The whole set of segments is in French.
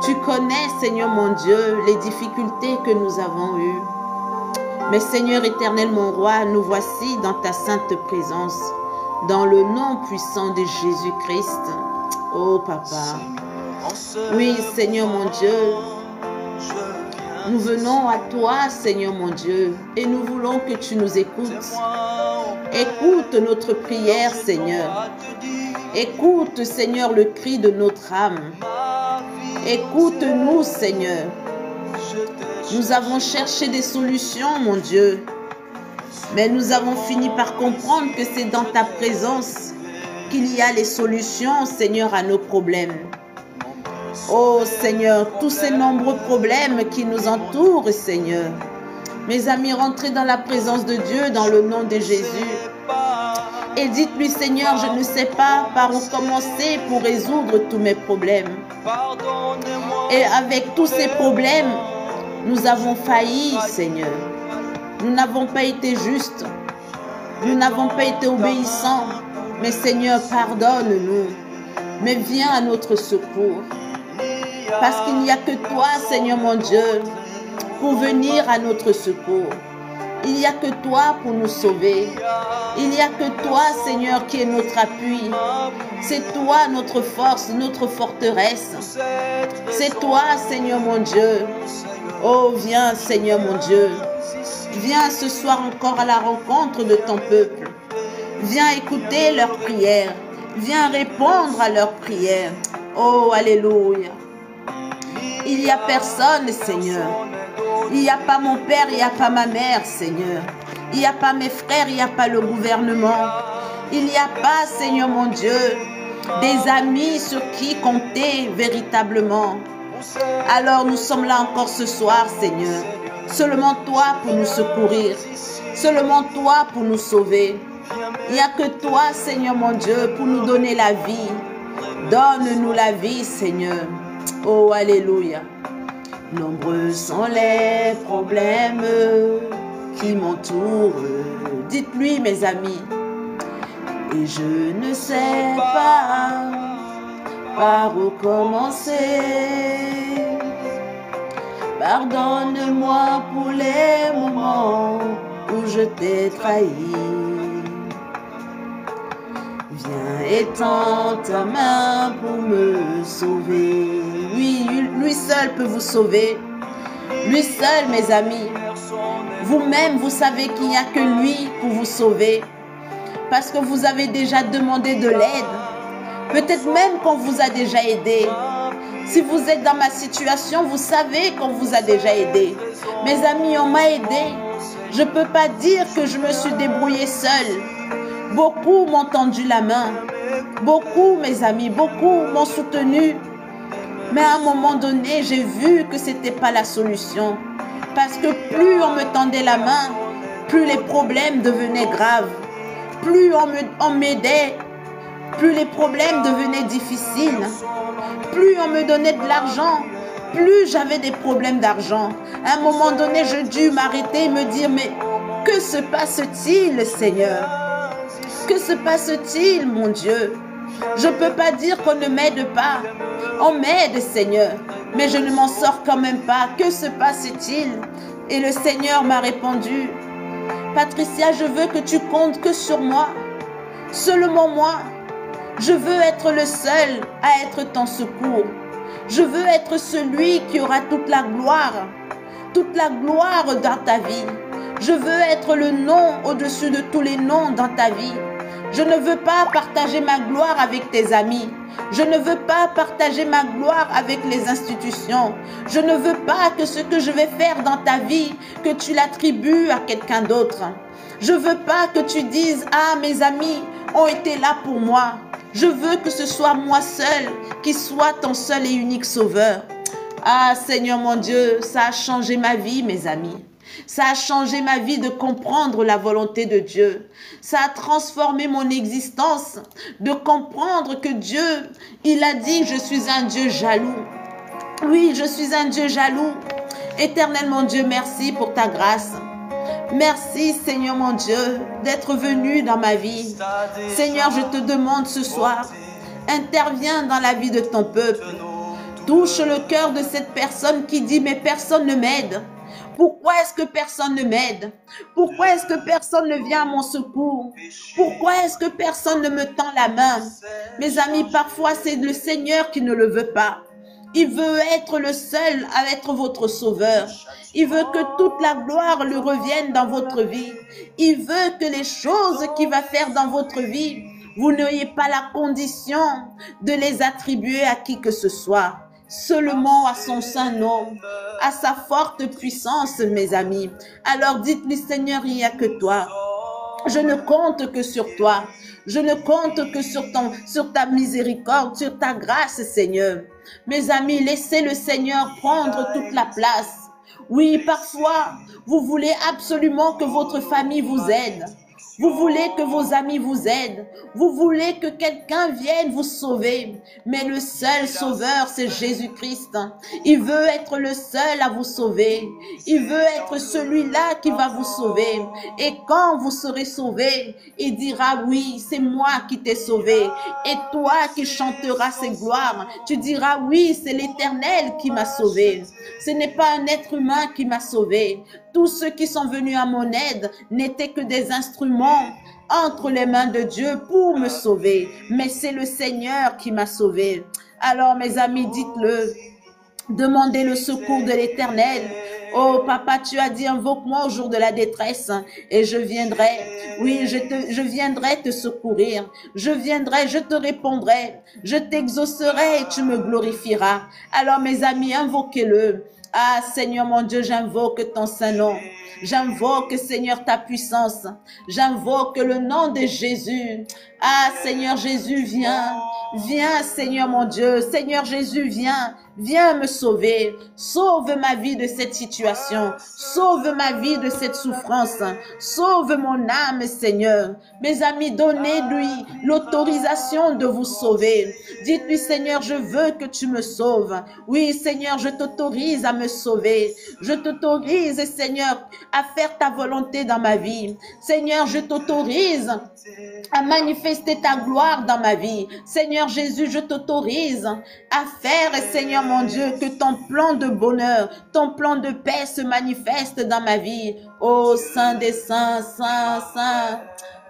Tu connais, Seigneur mon Dieu, les difficultés que nous avons eues. Mais Seigneur éternel, mon roi, nous voici dans ta sainte présence, dans le nom puissant de Jésus-Christ. Oh Papa, oui Seigneur mon Dieu, nous venons à toi Seigneur mon Dieu et nous voulons que tu nous écoutes. Écoute notre prière Seigneur. Écoute Seigneur le cri de notre âme. Écoute-nous Seigneur. Nous avons cherché des solutions mon Dieu, mais nous avons fini par comprendre que c'est dans ta présence qu'il y a les solutions, Seigneur, à nos problèmes. Oh, Seigneur, tous ces nombreux problèmes qui nous entourent, Seigneur. Mes amis, rentrez dans la présence de Dieu dans le nom de Jésus. Et dites-lui, Seigneur, je ne sais pas par où commencer pour résoudre tous mes problèmes. Et avec tous ces problèmes, nous avons failli, Seigneur. Nous n'avons pas été justes. Nous n'avons pas été obéissants. Mais Seigneur, pardonne-nous. Mais viens à notre secours. Parce qu'il n'y a que toi, Seigneur mon Dieu, pour venir à notre secours. Il n'y a que toi pour nous sauver. Il n'y a que toi, Seigneur, qui est notre appui. C'est toi notre force, notre forteresse. C'est toi, Seigneur mon Dieu. Oh, viens, Seigneur mon Dieu. Viens ce soir encore à la rencontre de ton peuple. Viens écouter leurs prières. Viens répondre à leurs prières. Oh, alléluia. Il n'y a personne, Seigneur. Il n'y a pas mon père, il n'y a pas ma mère, Seigneur. Il n'y a pas mes frères, il n'y a pas le gouvernement. Il n'y a pas, Seigneur mon Dieu, des amis sur qui compter véritablement. Alors nous sommes là encore ce soir, Seigneur. Seulement toi pour nous secourir. Seulement toi pour nous sauver. Il n'y a que toi, Seigneur mon Dieu, pour nous donner la vie. Donne-nous la vie, Seigneur. Oh, alléluia. Nombreux sont les problèmes qui m'entourent. Dites-lui, mes amis. Et je ne sais pas par où commencer. Pardonne-moi pour les moments où je t'ai trahi. Viens étends ta main pour me sauver. Oui, lui seul peut vous sauver. Lui seul, mes amis. Vous-même, vous savez qu'il n'y a que lui pour vous sauver. Parce que vous avez déjà demandé de l'aide. Peut-être même qu'on vous a déjà aidé. Si vous êtes dans ma situation, vous savez qu'on vous a déjà aidé. Mes amis, on m'a aidé. Je ne peux pas dire que je me suis débrouillée seule. Beaucoup m'ont tendu la main. Beaucoup, mes amis, beaucoup m'ont soutenu. Mais à un moment donné, j'ai vu que ce n'était pas la solution. Parce que plus on me tendait la main, plus les problèmes devenaient graves. Plus on m'aidait, plus les problèmes devenaient difficiles. Plus on me donnait de l'argent, plus j'avais des problèmes d'argent. À un moment donné, je dû m'arrêter et me dire, mais que se passe-t-il, Seigneur? Que se passe-t-il, mon Dieu? Je ne peux pas dire qu'on ne m'aide pas. On m'aide, Seigneur, mais je ne m'en sors quand même pas. Que se passe-t-il? Et le Seigneur m'a répondu, Patricia, je veux que tu comptes que sur moi. Seulement moi. Je veux être le seul à être ton secours. Je veux être celui qui aura toute la gloire dans ta vie. Je veux être le nom au-dessus de tous les noms dans ta vie. Je ne veux pas partager ma gloire avec tes amis. Je ne veux pas partager ma gloire avec les institutions. Je ne veux pas que ce que je vais faire dans ta vie, que tu l'attribues à quelqu'un d'autre. Je ne veux pas que tu dises, ah, mes amis ont été là pour moi. Je veux que ce soit moi seul qui soit ton seul et unique sauveur. Ah, Seigneur mon Dieu, ça a changé ma vie, mes amis. Ça a changé ma vie de comprendre la volonté de Dieu. Ça a transformé mon existence de comprendre que Dieu, il a dit, je suis un Dieu jaloux. Oui, je suis un Dieu jaloux. Éternel mon Dieu, merci pour ta grâce. Merci, Seigneur mon Dieu, d'être venu dans ma vie. Seigneur, je te demande ce soir, interviens dans la vie de ton peuple. Touche le cœur de cette personne qui dit, mais personne ne m'aide. Pourquoi est-ce que personne ne m'aide? Pourquoi est-ce que personne ne vient à mon secours? Pourquoi est-ce que personne ne me tend la main? Mes amis, parfois c'est le Seigneur qui ne le veut pas. Il veut être le seul à être votre sauveur. Il veut que toute la gloire lui revienne dans votre vie. Il veut que les choses qu'il va faire dans votre vie, vous n'ayez pas la condition de les attribuer à qui que ce soit. Seulement à son saint nom, à sa forte puissance, mes amis. Alors dites-lui, Seigneur, il n'y a que toi. Je ne compte que sur toi. Je ne compte que sur ta miséricorde, sur ta grâce, Seigneur. Mes amis, laissez le Seigneur prendre toute la place. Oui, parfois, vous voulez absolument que votre famille vous aide. Vous voulez que vos amis vous aident. Vous voulez que quelqu'un vienne vous sauver. Mais le seul sauveur, c'est Jésus-Christ. Il veut être le seul à vous sauver. Il veut être celui-là qui va vous sauver. Et quand vous serez sauvé, il dira, oui, c'est moi qui t'ai sauvé. Et toi qui chanteras ses gloires, tu diras, oui, c'est l'Éternel qui m'a sauvé. Ce n'est pas un être humain qui m'a sauvé. Tous ceux qui sont venus à mon aide n'étaient que des instruments entre les mains de Dieu pour me sauver. Mais c'est le Seigneur qui m'a sauvé. Alors mes amis, dites-le. Demandez le secours de l'Éternel. Oh papa, tu as dit, invoque-moi au jour de la détresse et je viendrai. Oui, je viendrai te secourir. Je viendrai, je te répondrai. Je t'exaucerai et tu me glorifieras. Alors mes amis, invoquez-le. Ah Seigneur mon Dieu, j'invoque ton saint nom. J'invoque Seigneur ta puissance. J'invoque le nom de Jésus. Ah Seigneur Jésus, viens. Viens Seigneur mon Dieu. Seigneur Jésus, viens. Viens me sauver. Sauve ma vie de cette situation. Sauve ma vie de cette souffrance. Sauve mon âme, Seigneur. Mes amis, donnez-lui l'autorisation de vous sauver. Dites-lui, Seigneur, je veux que tu me sauves. Oui, Seigneur, je t'autorise à me sauver. Je t'autorise, Seigneur, à faire ta volonté dans ma vie. Seigneur, je t'autorise à manifester ta gloire dans ma vie. Seigneur Jésus, je t'autorise à faire, Seigneur mon Dieu, que ton plan de bonheur, ton plan de paix se manifeste dans ma vie. Ô Saint des Saints, Saint, Saint.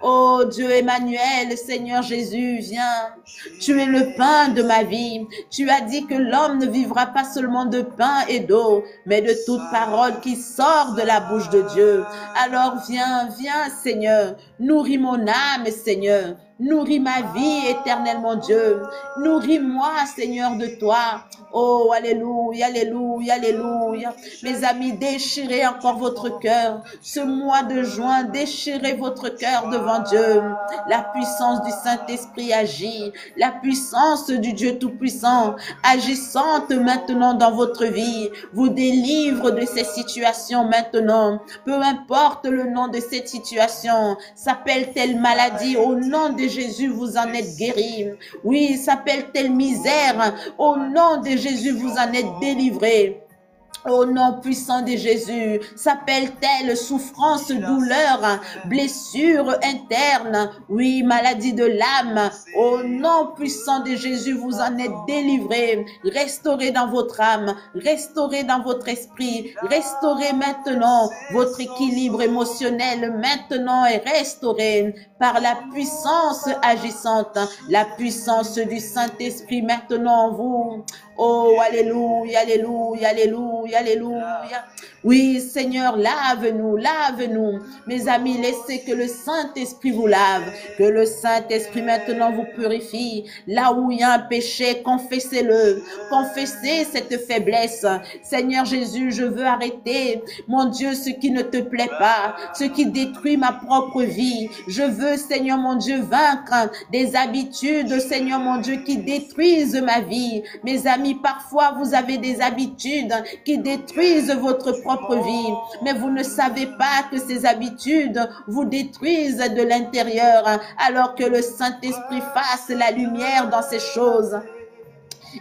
Oh Dieu Emmanuel, Seigneur Jésus, viens. Tu es le pain de ma vie. Tu as dit que l'homme ne vivra pas seulement de pain et d'eau, mais de toute parole qui sort de la bouche de Dieu. Alors viens, viens Seigneur, nourris mon âme Seigneur. Nourris ma vie, éternel mon Dieu. Nourris-moi, Seigneur, de toi. Oh, alléluia, alléluia, alléluia. Mes amis, déchirez encore votre cœur. Ce mois de juin, déchirez votre cœur devant Dieu. La puissance du Saint-Esprit agit. La puissance du Dieu Tout-Puissant, agissante maintenant dans votre vie, vous délivre de ces situations maintenant. Peu importe le nom de cette situation, s'appelle-t-elle maladie, au nom de Jésus, vous en êtes guéri. Oui, s'appelle-t-elle misère, au nom de Jésus, vous en êtes délivré. Au nom puissant de Jésus, s'appelle-t-elle souffrance, douleur, blessure interne, oui, maladie de l'âme. Au nom puissant de Jésus, vous en êtes délivré. Restaurez dans votre âme, restaurez dans votre esprit, restaurez maintenant votre équilibre émotionnel. Maintenant est restauré par la puissance agissante, la puissance du Saint-Esprit maintenant en vous. Oh, alléluia, alléluia, alléluia, alléluia. Oui, Seigneur, lave-nous, lave-nous. Mes amis, laissez que le Saint-Esprit vous lave, que le Saint-Esprit maintenant vous purifie. Là où il y a un péché, confessez-le. Confessez cette faiblesse. Seigneur Jésus, je veux arrêter, mon Dieu, ce qui ne te plaît pas, ce qui détruit ma propre vie. Je veux, Seigneur mon Dieu, vaincre des habitudes, Seigneur mon Dieu, qui détruisent ma vie. Mes amis, parfois vous avez des habitudes qui détruisent votre propre vie, mais vous ne savez pas que ces habitudes vous détruisent de l'intérieur, alors que le Saint-Esprit fasse la lumière dans ces choses.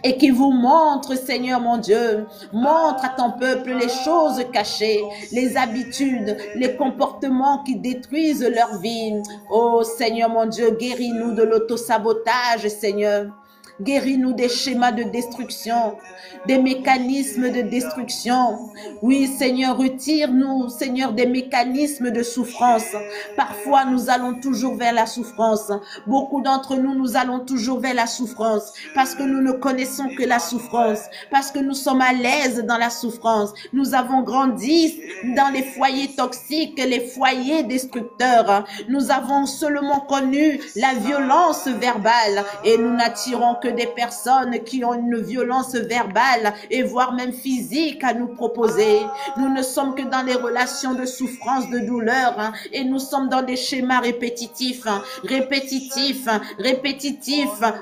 Et qui vous montre, Seigneur mon Dieu, montre à ton peuple les choses cachées, les habitudes, les comportements qui détruisent leur vie. Oh Seigneur mon Dieu, guéris-nous de l'autosabotage, Seigneur. Guéris-nous des schémas de destruction, des mécanismes de destruction. Oui, Seigneur, retire-nous, Seigneur, des mécanismes de souffrance. Parfois, nous allons toujours vers la souffrance. Beaucoup d'entre nous, nous allons toujours vers la souffrance parce que nous ne connaissons que la souffrance, parce que nous sommes à l'aise dans la souffrance. Nous avons grandi dans les foyers toxiques, les foyers destructeurs. Nous avons seulement connu la violence verbale et nous n'attirons que des personnes qui ont une violence verbale et voire même physique à nous proposer. Nous ne sommes que dans des relations de souffrance, de douleur et nous sommes dans des schémas répétitifs.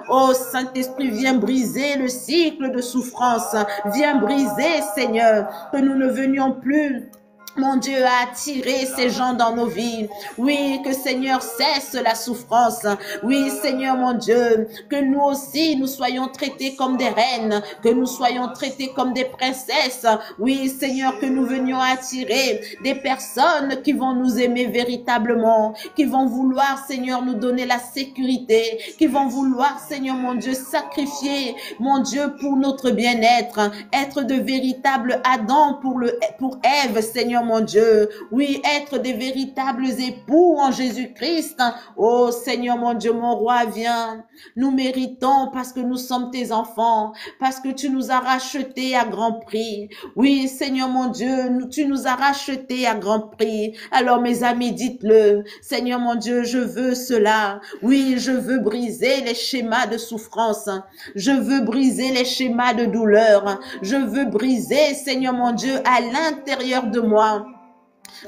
Oh Saint-Esprit, viens briser le cycle de souffrance. Viens briser, Seigneur, que nous ne venions plus, mon Dieu, à attirer ces gens dans nos vies. Oui, que Seigneur cesse la souffrance. Oui, Seigneur, mon Dieu, que nous aussi, nous soyons traités comme des reines, que nous soyons traités comme des princesses. Oui, Seigneur, que nous venions attirer des personnes qui vont nous aimer véritablement, qui vont vouloir, Seigneur, nous donner la sécurité, qui vont vouloir, Seigneur, mon Dieu, sacrifier, mon Dieu, pour notre bien-être, être de véritables Adam pour Ève, Seigneur, mon Dieu. Oui, être des véritables époux en Jésus-Christ. Oh Seigneur, mon Dieu, mon roi, viens. Nous méritons parce que nous sommes tes enfants, parce que tu nous as rachetés à grand prix. Oui, Seigneur, mon Dieu, tu nous as rachetés à grand prix. Alors, mes amis, dites-le. Seigneur, mon Dieu, je veux cela. Oui, je veux briser les schémas de souffrance. Je veux briser les schémas de douleur. Je veux briser, Seigneur, mon Dieu, à l'intérieur de moi.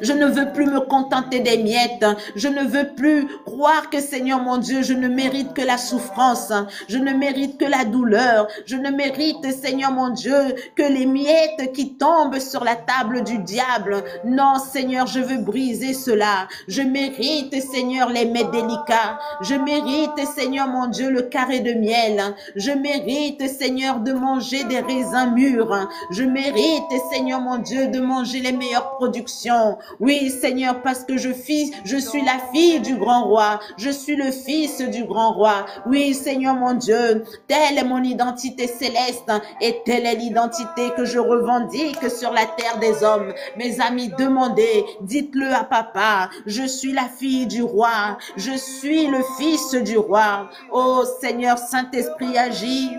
Je ne veux plus me contenter des miettes. Je ne veux plus croire que, Seigneur mon Dieu, je ne mérite que la souffrance. Je ne mérite que la douleur. Je ne mérite, Seigneur mon Dieu, que les miettes qui tombent sur la table du diable. Non, Seigneur, je veux briser cela. Je mérite, Seigneur, les mets délicats. Je mérite, Seigneur mon Dieu, le carré de miel. Je mérite, Seigneur, de manger des raisins mûrs. Je mérite, Seigneur mon Dieu, de manger les meilleures productions. Oui, Seigneur, parce que je suis la fille du grand roi. Je suis le fils du grand roi. Oui, Seigneur mon Dieu, telle est mon identité céleste et telle est l'identité que je revendique sur la terre des hommes. Mes amis, demandez, dites-le à papa. Je suis la fille du roi. Je suis le fils du roi. Oh, Seigneur, Saint-Esprit, agis.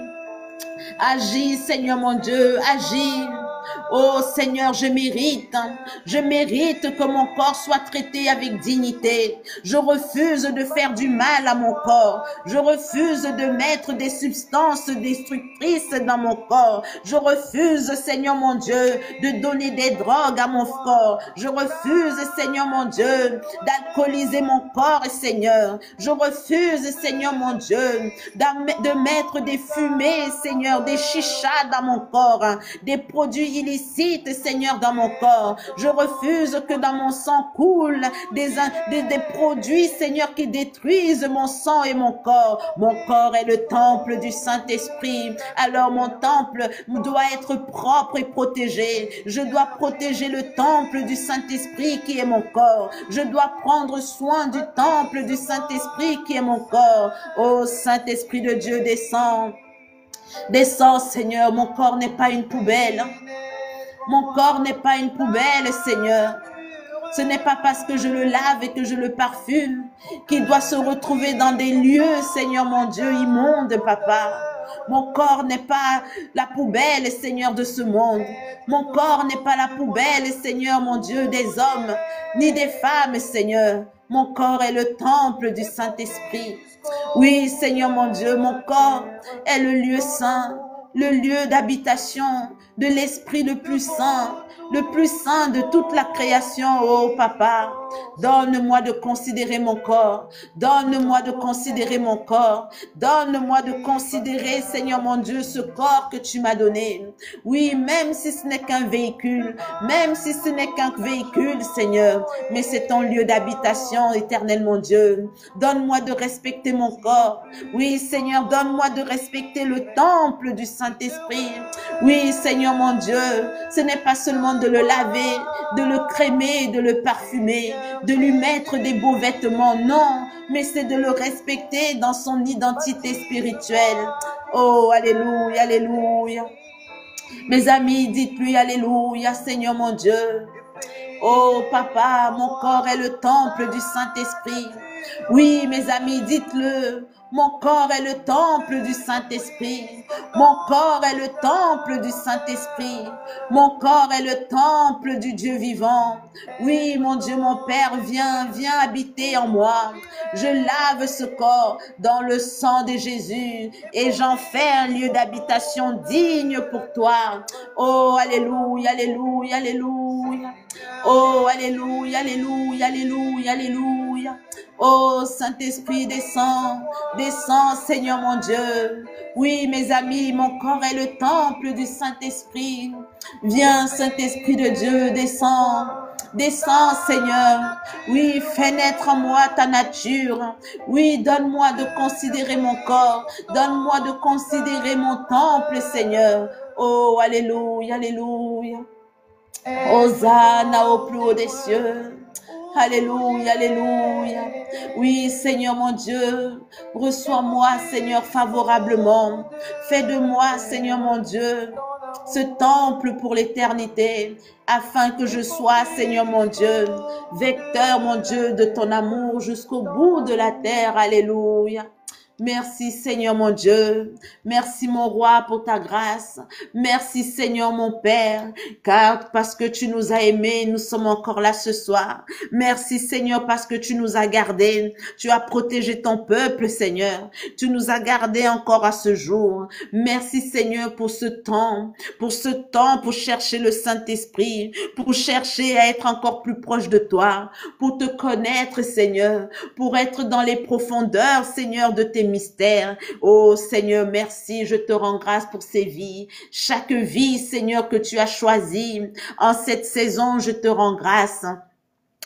Agis, Seigneur mon Dieu, agis. Oh Seigneur, je mérite que mon corps soit traité avec dignité. Je refuse de faire du mal à mon corps. Je refuse de mettre des substances destructrices dans mon corps. Je refuse, Seigneur mon Dieu, de donner des drogues à mon corps. Je refuse, Seigneur mon Dieu, d'alcooliser mon corps, Seigneur. Je refuse, Seigneur mon Dieu, de mettre des fumées, Seigneur, des chichas dans mon corps, des produits illicite, Seigneur, dans mon corps. Je refuse que dans mon sang coule des produits, Seigneur, qui détruisent mon sang et mon corps. Mon corps est le temple du Saint-Esprit. Alors mon temple doit être propre et protégé. Je dois protéger le temple du Saint-Esprit qui est mon corps. Je dois prendre soin du temple du Saint-Esprit qui est mon corps. Oh Saint-Esprit de Dieu, descends. Descends, Seigneur. Mon corps n'est pas une poubelle. Mon corps n'est pas une poubelle, Seigneur. Ce n'est pas parce que je le lave et que je le parfume qu'il doit se retrouver dans des lieux, Seigneur mon Dieu, immondes, papa. Mon corps n'est pas la poubelle, Seigneur, de ce monde. Mon corps n'est pas la poubelle, Seigneur, mon Dieu, des hommes, ni des femmes, Seigneur. Mon corps est le temple du Saint-Esprit. Oui, Seigneur, mon Dieu, mon corps est le lieu saint, le lieu d'habitation de l'Esprit le plus saint de toute la création. Oh papa, donne-moi de considérer mon corps, donne-moi de considérer mon corps, donne-moi de considérer, Seigneur mon Dieu, ce corps que tu m'as donné. Oui, même si ce n'est qu'un véhicule, Seigneur, mais c'est ton lieu d'habitation, éternel mon Dieu. Donne-moi de respecter mon corps. Oui, Seigneur, donne-moi de respecter le temple du Saint-Esprit. Oui, Seigneur mon Dieu, ce n'est pas seulement de le laver, de le crémer, de le parfumer, de lui mettre des beaux vêtements, non, mais c'est de le respecter dans son identité spirituelle. Oh, alléluia, alléluia. Mes amis, dites-lui alléluia, Seigneur mon Dieu. Oh, papa, mon corps est le temple du Saint-Esprit. Oui, mes amis, dites-le. Mon corps est le temple du Saint-Esprit. Mon corps est le temple du Saint-Esprit. Mon corps est le temple du Dieu vivant. Oui, mon Dieu, mon Père, viens habiter en moi. Je lave ce corps dans le sang de Jésus et j'en fais un lieu d'habitation digne pour toi. Oh, alléluia, alléluia, alléluia. Oh, alléluia, alléluia, alléluia, alléluia. Oh, Saint-Esprit, descends, descends, Seigneur mon Dieu. Oui, mes amis, mon corps est le temple du Saint-Esprit. Viens, Saint-Esprit de Dieu, descends. Descends, Seigneur. Oui, fais naître en moi ta nature. Oui, donne-moi de considérer mon corps. Donne-moi de considérer mon temple, Seigneur. Oh, alléluia, alléluia. Hosanna au plus haut des cieux. Alléluia, alléluia. Oui, Seigneur mon Dieu, reçois-moi, Seigneur, favorablement. Fais de moi, Seigneur mon Dieu, ce temple pour l'éternité, afin que je sois, Seigneur mon Dieu, vecteur, mon Dieu, de ton amour jusqu'au bout de la terre. Alléluia. Merci Seigneur mon Dieu, merci mon roi pour ta grâce, merci Seigneur mon Père, car parce que tu nous as aimés, nous sommes encore là ce soir. Merci Seigneur parce que tu nous as gardés, tu as protégé ton peuple Seigneur, tu nous as gardés encore à ce jour. Merci Seigneur pour ce temps, pour chercher le Saint-Esprit, pour chercher à être encore plus proche de toi, pour te connaître Seigneur, pour être dans les profondeurs Seigneur de tes mystères. Oh Seigneur, merci, je te rends grâce pour ces vies. Chaque vie, Seigneur, que tu as choisie en cette saison, je te rends grâce.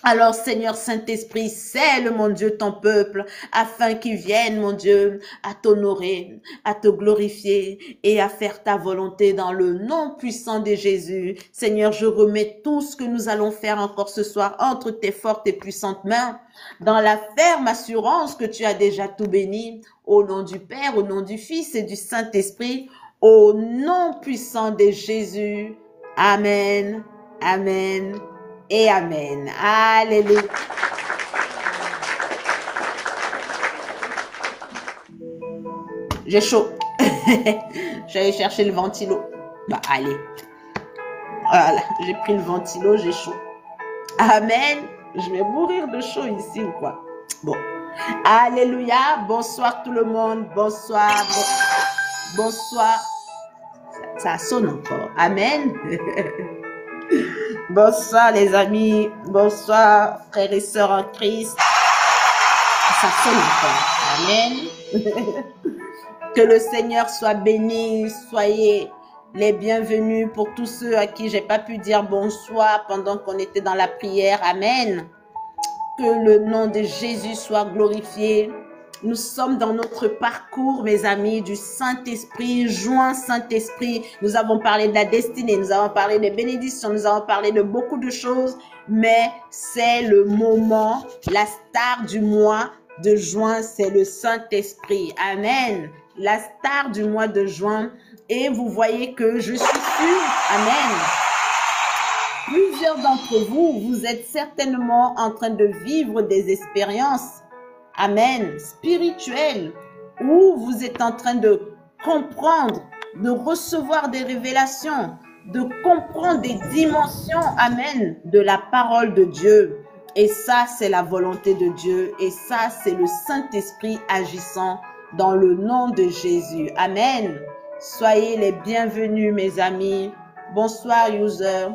Alors Seigneur Saint-Esprit, scelle mon Dieu ton peuple afin qu'il vienne mon Dieu à t'honorer, à te glorifier et à faire ta volonté dans le nom puissant de Jésus. Seigneur, je remets tout ce que nous allons faire encore ce soir entre tes fortes et puissantes mains, dans la ferme assurance que tu as déjà tout béni, au nom du Père, au nom du Fils et du Saint-Esprit, au nom puissant de Jésus. Amen, amen. Et amen. Alléluia. J'ai chaud. J'allais chercher le ventilo. Bah, allez. Voilà, j'ai pris le ventilo, j'ai chaud. Amen. Je vais mourir de chaud ici ou quoi? Bon. Alléluia. Bonsoir tout le monde. Bonsoir. Bonsoir. Ça sonne encore. Amen. Bonsoir les amis, bonsoir frères et sœurs en Christ. Ça sonne encore. Amen. Que le Seigneur soit béni, soyez les bienvenus pour tous ceux à qui j'ai pas pu dire bonsoir pendant qu'on était dans la prière. Amen. Que le nom de Jésus soit glorifié. Nous sommes dans notre parcours, mes amis, du Saint-Esprit, joint Saint-Esprit. Nous avons parlé de la destinée, nous avons parlé des bénédictions, nous avons parlé de beaucoup de choses, mais c'est le moment, la star du mois de juin, c'est le Saint-Esprit. Amen. La star du mois de juin. Et vous voyez que je suis sûre, amen. Plusieurs d'entre vous, vous êtes certainement en train de vivre des expériences, amen, spirituelles, où vous êtes en train de comprendre, de recevoir des révélations, de comprendre des dimensions, amen, de la parole de Dieu. Et ça, c'est la volonté de Dieu. Et ça, c'est le Saint-Esprit agissant dans le nom de Jésus. Amen. Soyez les bienvenus, mes amis. Bonsoir, user.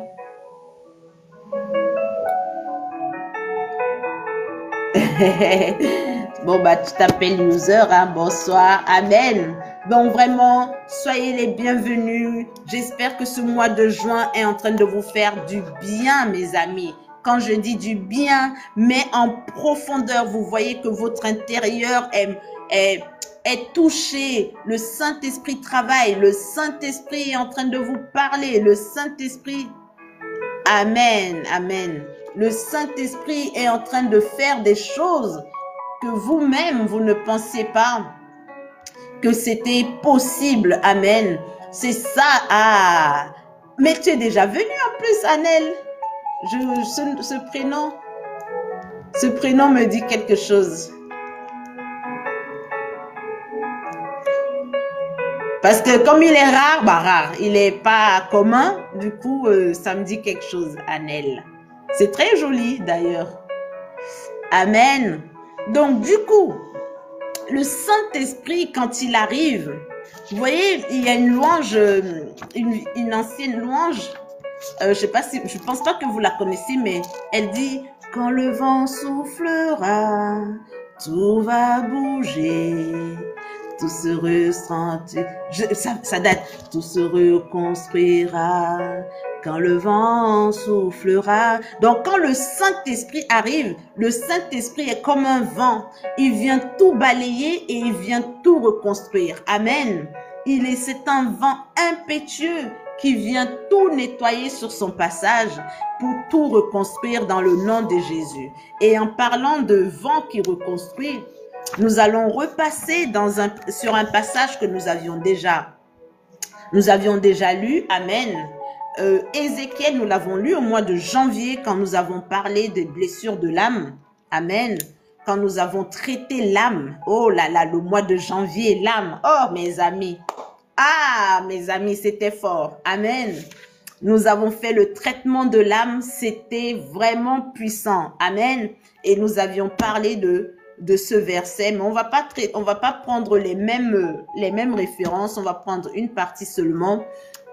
Bon, bah, tu t'appelles user, hein? Bonsoir. Amen. Donc, vraiment, soyez les bienvenus. J'espère que ce mois de juin est en train de vous faire du bien, mes amis. Quand je dis du bien, mais en profondeur, vous voyez que votre intérieur est touché. Le Saint-Esprit travaille. Le Saint-Esprit est en train de vous parler. Le Saint-Esprit, amen, amen. Le Saint-Esprit est en train de faire des choses que vous-même, vous ne pensez pas. que c'était possible. Amen. C'est ça. Ah. Mais tu es déjà venu en plus, Annelle. Ce prénom me dit quelque chose. Parce que comme il est rare, rare, il n'est pas commun, du coup, ça me dit quelque chose, Annelle. C'est très joli, d'ailleurs. Amen. Donc, du coup, le Saint-Esprit, quand il arrive, vous voyez, il y a une louange, une ancienne louange, je pense pas que vous la connaissez, mais elle dit, quand le vent soufflera, tout va bouger. Tout se ça date. Tout se reconstruira quand le vent soufflera. Donc, quand le Saint-Esprit arrive, le Saint-Esprit est comme un vent. Il vient tout balayer et il vient tout reconstruire. Amen. C'est un vent impétueux qui vient tout nettoyer sur son passage pour tout reconstruire dans le nom de Jésus. Et en parlant de vent qui reconstruit, nous allons repasser sur un passage que nous avions déjà lu. Amen. Ézéchiel, nous l'avons lu au mois de janvier quand nous avons parlé des blessures de l'âme. Amen. Quand nous avons traité l'âme. Oh là là, le mois de janvier, l'âme. Oh mes amis. Ah mes amis, c'était fort. Amen. Nous avons fait le traitement de l'âme. C'était vraiment puissant. Amen. Et nous avions parlé de ce verset, mais on va pas prendre les mêmes références, on va prendre une partie seulement.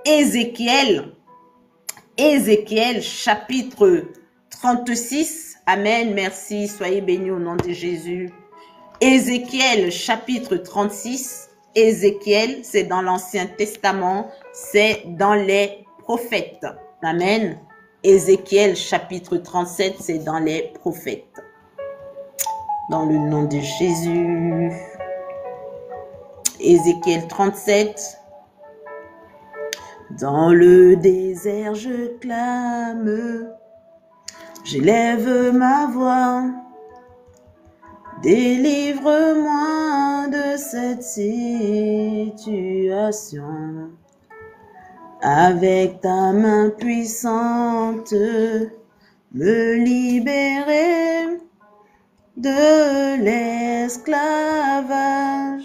Ézéchiel chapitre 36. Amen, merci, soyez bénis au nom de Jésus. Ézéchiel chapitre 36. Ézéchiel, c'est dans l'Ancien Testament, c'est dans les prophètes. Amen. Ézéchiel chapitre 37, c'est dans les prophètes. Dans le nom de Jésus. Ézéchiel 37. Dans le désert je clame, j'élève ma voix. Délivre-moi de cette situation. Avec ta main puissante, me libérer de l'esclavage.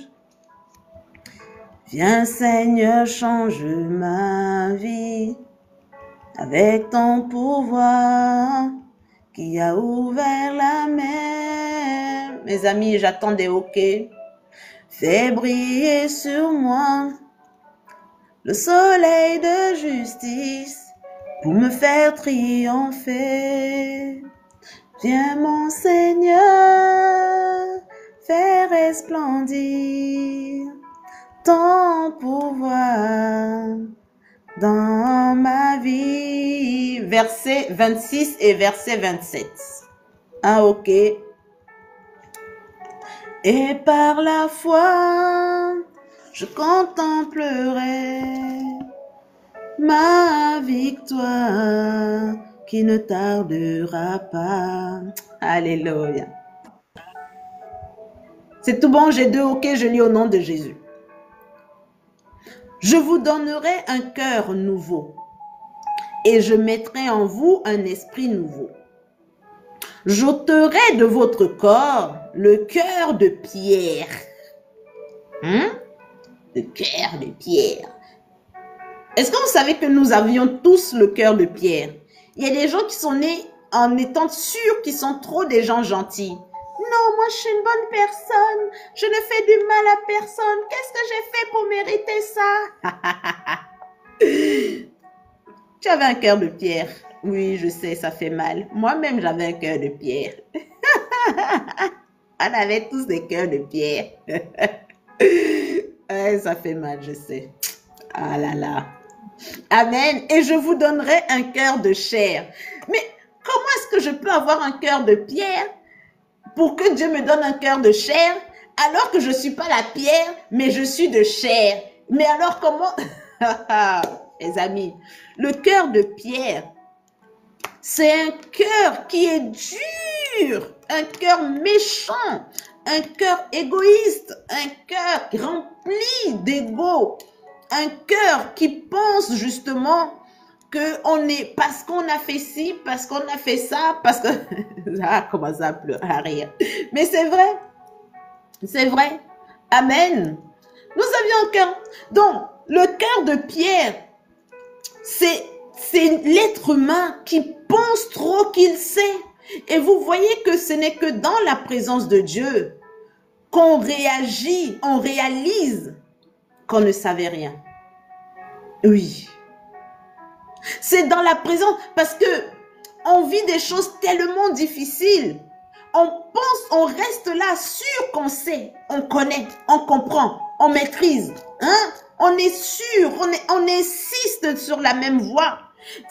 Viens Seigneur, change ma vie avec ton pouvoir qui a ouvert la mer. Mes amis, j'attends des OK. Fais briller sur moi le soleil de justice pour me faire triompher. Viens mon Seigneur, fais resplendir ton pouvoir dans ma vie. Verset 26 et verset 27. Ah, ok. Et par la foi, je contemplerai ma victoire qui ne tardera pas. Alléluia. C'est tout bon, j'ai 2 OK, je lis au nom de Jésus. Je vous donnerai un cœur nouveau et je mettrai en vous un esprit nouveau. J'ôterai de votre corps le cœur de pierre. Le cœur de pierre. Est-ce que vous savez que nous avions tous le cœur de pierre? Il y a des gens qui sont nés en étant sûrs qu'ils sont trop des gens gentils. Non, moi je suis une bonne personne. Je ne fais du mal à personne. Qu'est-ce que j'ai fait pour mériter ça? Tu avais un cœur de pierre. Oui, je sais, ça fait mal. Moi-même, j'avais un cœur de pierre. On avait tous des cœurs de pierre. Ça fait mal, je sais. Ah là là. Amen. Et je vous donnerai un cœur de chair. Mais comment est-ce que je peux avoir un cœur de pierre pour que Dieu me donne un cœur de chair alors que je ne suis pas la pierre, mais je suis de chair? Mais alors comment? Les amis, le cœur de pierre, c'est un cœur qui est dur, un cœur méchant, un cœur égoïste, un cœur rempli d'ego, un cœur qui pense justement que on est, parce qu'on a fait ci, parce qu'on a fait ça, parce que, ah, comment ça pleure, à rire. Mais c'est vrai. C'est vrai. Amen. Nous avions un cœur. Donc, le cœur de Pierre, c'est l'être humain qui pense trop qu'il sait. Et vous voyez que ce n'est que dans la présence de Dieu qu'on réagit, on réalise qu'on ne savait rien. Oui. C'est dans la présence, parce que on vit des choses tellement difficiles. On pense, on reste là sûr qu'on sait, on connaît, on comprend, on maîtrise. Hein? On est sûr, on insiste sur la même voie.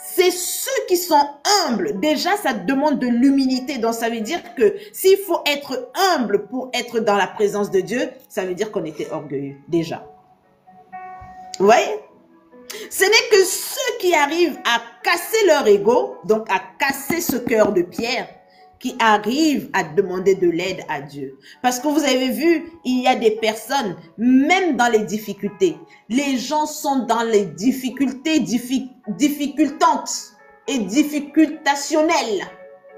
C'est ceux qui sont humbles. Déjà, ça demande de l'humilité. Donc, ça veut dire que s'il faut être humble pour être dans la présence de Dieu, ça veut dire qu'on était orgueilleux, déjà. Vous voyez? Ce n'est que ceux qui arrivent à casser leur ego, donc à casser ce cœur de pierre, qui arrivent à demander de l'aide à Dieu. Parce que vous avez vu, il y a des personnes, même dans les difficultés, les gens sont dans les difficultés difficultantes et difficultationnelles.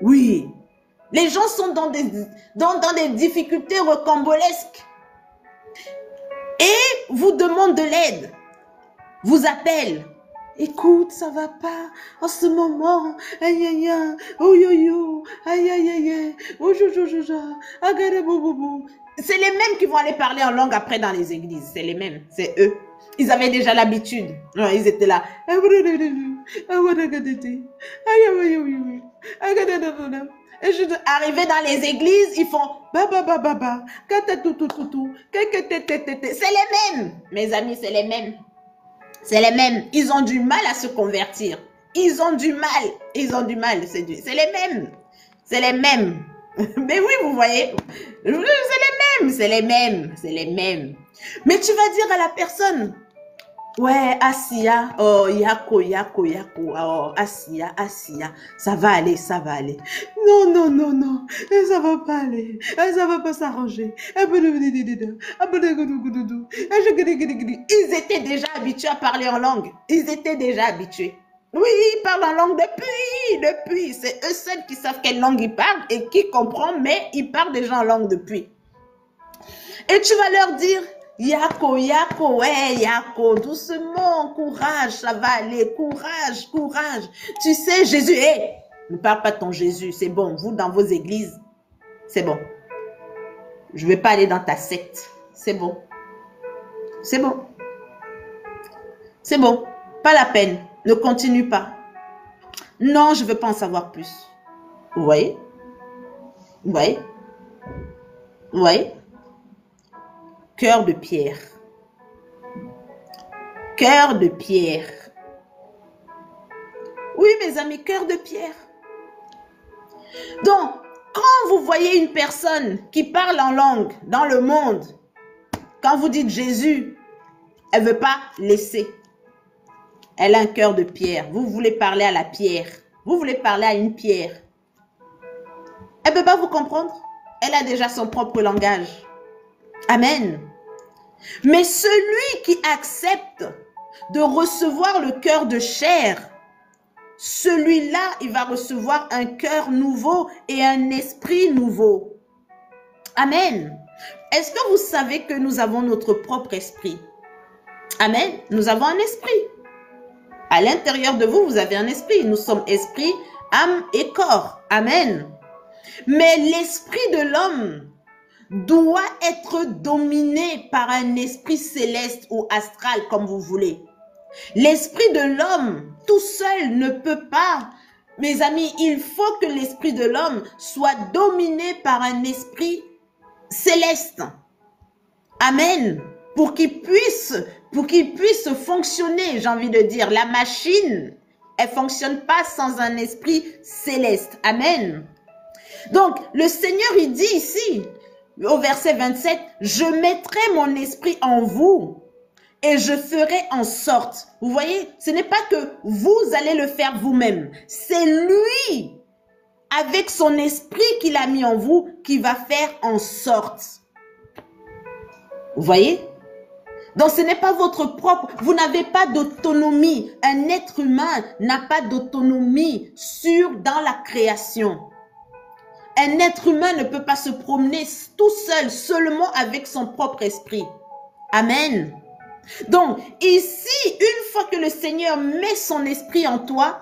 Oui, les gens sont dans des difficultés rocambolesques et vous demandent de l'aide, vous appellent. Écoute, ça va pas en ce moment. Aïe aïe aïe, oh yo yo, aïe aïe aïe, oh jo jo jo jo, agare boubou. C'est les mêmes qui vont aller parler en langue après dans les églises. C'est les mêmes, c'est eux. Ils avaient déjà l'habitude. Ils étaient là. Et je arrivais dans les églises, ils font ba. C'est les mêmes, mes amis, c'est les mêmes. C'est les mêmes. Ils ont du mal à se convertir. Ils ont du mal. C'est les mêmes. C'est les mêmes. Mais oui, vous voyez. C'est les mêmes. Mais tu vas dire à la personne, ouais, Assia, oh, yako, oh, Assia, ça va aller. Non, ça va pas aller, ça va pas s'arranger. Ils étaient déjà habitués à parler en langue. Ils étaient déjà habitués. Oui, ils parlent en langue depuis. C'est eux seuls qui savent quelle langue ils parlent et qui comprennent, mais ils parlent déjà en langue depuis. Et tu vas leur dire, Yako, ouais, Yako, doucement, courage, ça va aller, courage. Tu sais, Jésus, ne parle pas de ton Jésus, c'est bon, vous dans vos églises, c'est bon. Je ne vais pas aller dans ta secte, c'est bon. C'est bon, pas la peine, ne continue pas. Non, je ne veux pas en savoir plus. Vous voyez? Cœur de pierre. Oui, mes amis, cœur de pierre. Donc, quand vous voyez une personne qui parle en langue dans le monde, quand vous dites Jésus, elle ne veut pas laisser. Elle a un cœur de pierre. Vous voulez parler à la pierre. Vous voulez parler à une pierre. Elle ne peut pas vous comprendre. Elle a déjà son propre langage. Amen. Mais celui qui accepte de recevoir le cœur de chair, celui-là, il va recevoir un cœur nouveau et un esprit nouveau. Amen. Est-ce que vous savez que nous avons notre propre esprit? Amen. Nous avons un esprit. À l'intérieur de vous, vous avez un esprit. Nous sommes esprit, âme et corps. Amen. Mais l'esprit de l'homme doit être dominé par un esprit céleste ou astral, comme vous voulez. L'esprit de l'homme, tout seul, ne peut pas. Mes amis, il faut que l'esprit de l'homme soit dominé par un esprit céleste. Amen. Pour qu'il puisse fonctionner, j'ai envie de dire. La machine, elle ne fonctionne pas sans un esprit céleste. Amen. Donc, le Seigneur, il dit ici, au verset 27, « Je mettrai mon esprit en vous et je ferai en sorte. » Vous voyez, ce n'est pas que vous allez le faire vous-même. C'est lui avec son esprit qu'il a mis en vous, qui va faire en sorte. Vous voyez? Donc ce n'est pas votre propre, vous n'avez pas d'autonomie. Un être humain n'a pas d'autonomie dans la création. Un être humain ne peut pas se promener tout seul, seulement avec son propre esprit. Amen. Donc ici, une fois que le Seigneur met son esprit en toi,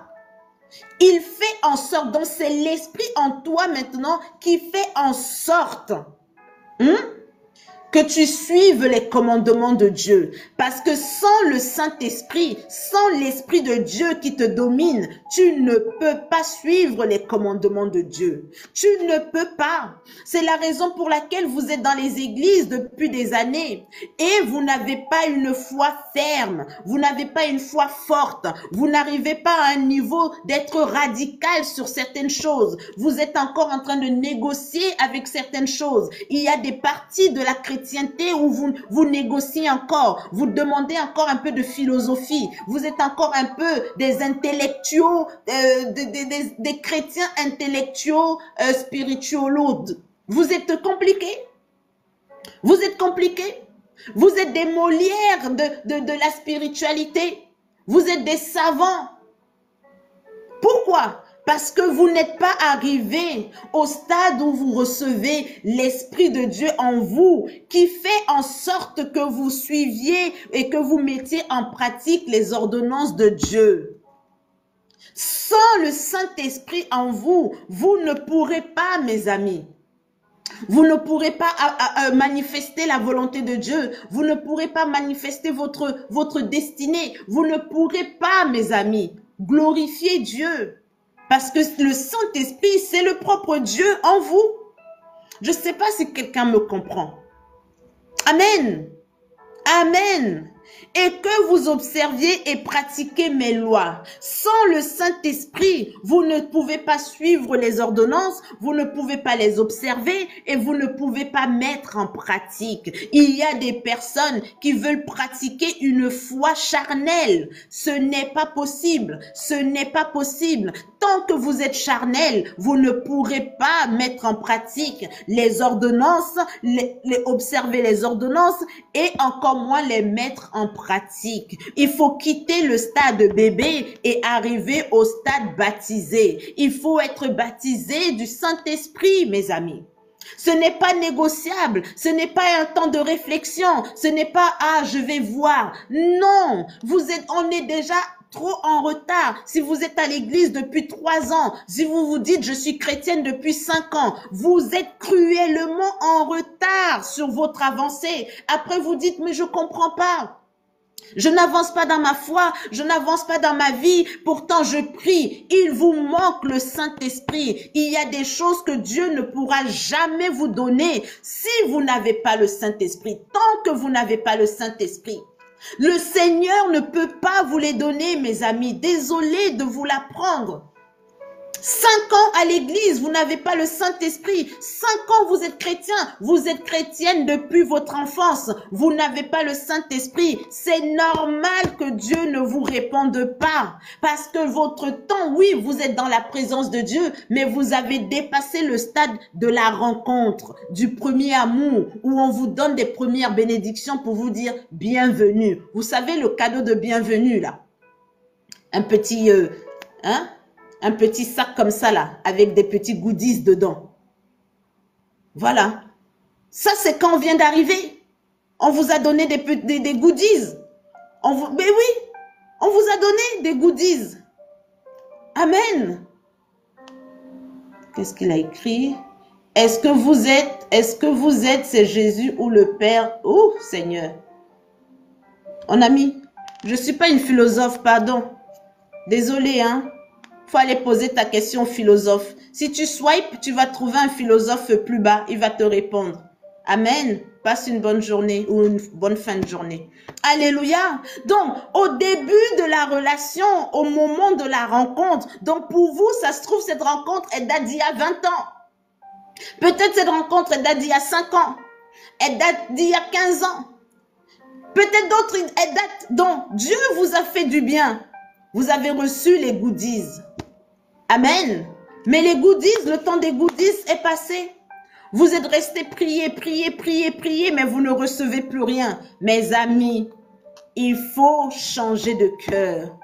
il fait en sorte, donc c'est l'esprit en toi maintenant qui fait en sorte que tu suives les commandements de Dieu. Parce que sans le Saint-Esprit, sans l'Esprit de Dieu qui te domine, tu ne peux pas suivre les commandements de Dieu. Tu ne peux pas. C'est la raison pour laquelle vous êtes dans les églises depuis des années et vous n'avez pas une foi ferme, vous n'avez pas une foi forte, vous n'arrivez pas à un niveau d'être radical sur certaines choses. Vous êtes encore en train de négocier avec certaines choses. Il y a des parties de la chrétienté où vous négociez encore, vous demandez encore un peu de philosophie, vous êtes encore un peu des intellectuels, des chrétiens intellectuels spirituologues. Vous êtes compliqués. Vous êtes compliqués. Vous êtes des Molières de la spiritualité. Vous êtes des savants. Pourquoi? Parce que vous n'êtes pas arrivé au stade où vous recevez l'Esprit de Dieu en vous, qui fait en sorte que vous suiviez et que vous mettiez en pratique les ordonnances de Dieu. Sans le Saint-Esprit en vous, vous ne pourrez pas, mes amis. Vous ne pourrez pas manifester la volonté de Dieu. Vous ne pourrez pas manifester votre destinée. Vous ne pourrez pas, mes amis, glorifier Dieu. Parce que le Saint-Esprit, c'est le propre Dieu en vous. Je ne sais pas si quelqu'un me comprend. Amen. Amen. Et que vous observiez et pratiquiez mes lois. Sans le Saint-Esprit, vous ne pouvez pas suivre les ordonnances, vous ne pouvez pas les observer et vous ne pouvez pas mettre en pratique. Il y a des personnes qui veulent pratiquer une foi charnelle. Ce n'est pas possible. Ce n'est pas possible. Tant que vous êtes charnel, vous ne pourrez pas mettre en pratique les ordonnances, observer les ordonnances et encore moins les mettre en pratique. Il faut quitter le stade bébé et arriver au stade baptisé. Il faut être baptisé du Saint-Esprit, mes amis. Ce n'est pas négociable, ce n'est pas un temps de réflexion, ce n'est pas « ah, je vais voir ». Non, on est déjà trop en retard. Si vous êtes à l'église depuis 3 ans, si vous vous dites je suis chrétienne depuis 5 ans, vous êtes cruellement en retard sur votre avancée. Après vous dites mais je comprends pas. Je n'avance pas dans ma foi, je n'avance pas dans ma vie, pourtant je prie. Il vous manque le Saint-Esprit. Il y a des choses que Dieu ne pourra jamais vous donner si vous n'avez pas le Saint-Esprit. Tant que vous n'avez pas le Saint-Esprit. Le Seigneur ne peut pas vous les donner, mes amis. Désolé de vous l'apprendre. 5 ans à l'église, vous n'avez pas le Saint-Esprit. 5 ans, vous êtes chrétien. Vous êtes chrétienne depuis votre enfance. Vous n'avez pas le Saint-Esprit. C'est normal que Dieu ne vous réponde pas. Parce que votre temps, oui, vous êtes dans la présence de Dieu, mais vous avez dépassé le stade de la rencontre, du premier amour, où on vous donne des premières bénédictions pour vous dire bienvenue. Vous savez, le cadeau de bienvenue, là. Un petit, un petit sac comme ça là, avec des petits goodies dedans. Voilà. Ça, c'est quand on vient d'arriver. On vous a donné des goodies. Mais oui, on vous a donné des goodies. Amen. Qu'est-ce qu'il a écrit? Est-ce que vous êtes, c'est Jésus ou le Père? Oh, Seigneur. On a mis, je ne suis pas une philosophe, pardon. Désolé, hein. Il faut aller poser ta question au philosophe. Si tu swipes, tu vas trouver un philosophe plus bas. Il va te répondre. Amen. Passe une bonne journée ou une bonne fin de journée. Alléluia. Donc, au début de la relation, au moment de la rencontre, donc pour vous, ça se trouve, cette rencontre, elle date d'il y a 20 ans. Peut-être cette rencontre, elle date d'il y a 5 ans. Elle date d'il y a 15 ans. Peut-être d'autres, elle date. Donc, Dieu vous a fait du bien. Vous avez reçu les goodies. Amen. Mais les goodies, le temps des goodies est passé. Vous êtes restés prier, mais vous ne recevez plus rien. Mes amis, il faut changer de cœur.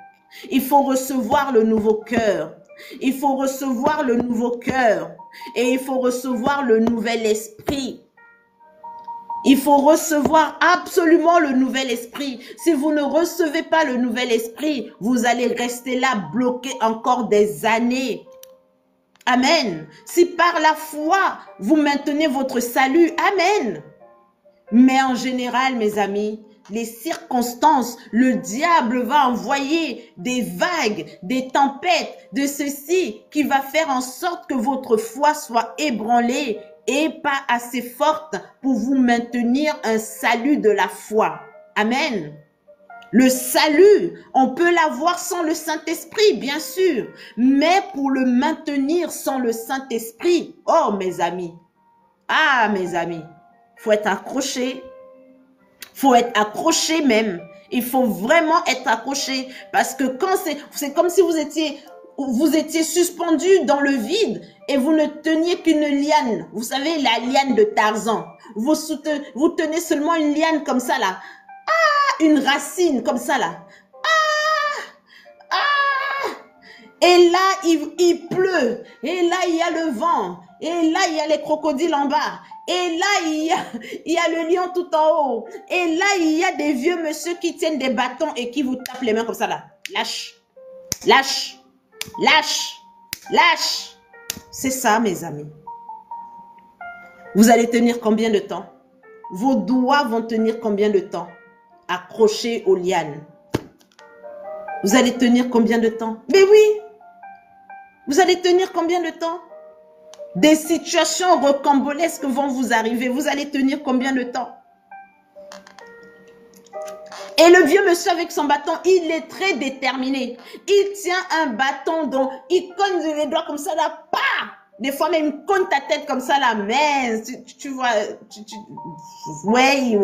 Il faut recevoir le nouveau cœur. Il faut recevoir le nouveau cœur. Et il faut recevoir le nouvel esprit. Il faut recevoir absolument le nouvel esprit. Si vous ne recevez pas le nouvel esprit, vous allez rester là bloqué encore des années. Amen. Si par la foi, vous maintenez votre salut, amen. Mais en général, mes amis, les circonstances, le diable va envoyer des vagues, des tempêtes, de ceci qui va faire en sorte que votre foi soit ébranlée et pas assez forte pour vous maintenir un salut de la foi. Amen. Le salut, on peut l'avoir sans le Saint-Esprit, bien sûr, mais pour le maintenir sans le Saint-Esprit, oh mes amis, faut être accroché, faut être accroché même, il faut vraiment être accroché, parce que quand c'est comme si vous étiez suspendu dans le vide et vous ne teniez qu'une liane, vous savez la liane de Tarzan, vous tenez seulement une liane comme ça là, une racine comme ça là. Et là, il pleut. Et là, il y a le vent. Et là, il y a les crocodiles en bas. Et là, il y a le lion tout en haut. Et là, il y a des vieux monsieur qui tiennent des bâtons et qui vous tapent les mains comme ça là. Lâche. Lâche. Lâche. Lâche. C'est ça, mes amis. Vous allez tenir combien de temps? Vos doigts vont tenir combien de temps? Accrochés aux lianes. Vous allez tenir combien de temps? Mais oui. Vous allez tenir combien de temps? Des situations rocambolesques vont vous arriver. Vous allez tenir combien de temps? Et le vieux monsieur avec son bâton, il est très déterminé. Il tient un bâton dont il cogne les doigts comme ça là. Pas. Des fois même il cogne ta tête comme ça là. Mais tu vois. Ouais.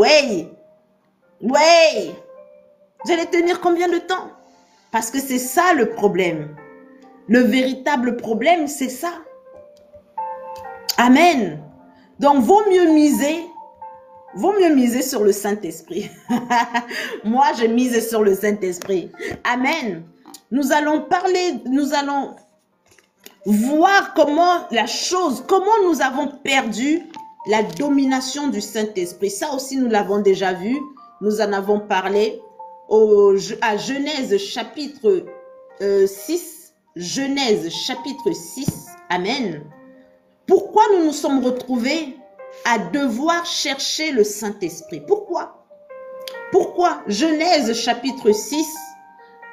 Vous allez tenir combien de temps? Parce que c'est ça le problème. Le véritable problème, c'est ça. Amen. Donc, vaut mieux miser sur le Saint-Esprit. Moi, je mise sur le Saint-Esprit. Amen. Nous allons voir comment nous avons perdu la domination du Saint-Esprit. Ça aussi, nous l'avons déjà vu. Nous en avons parlé à Genèse chapitre 6. Genèse chapitre 6. Amen. Pourquoi nous nous sommes retrouvés à devoir chercher le Saint-Esprit? Pourquoi? Pourquoi? Genèse chapitre 6.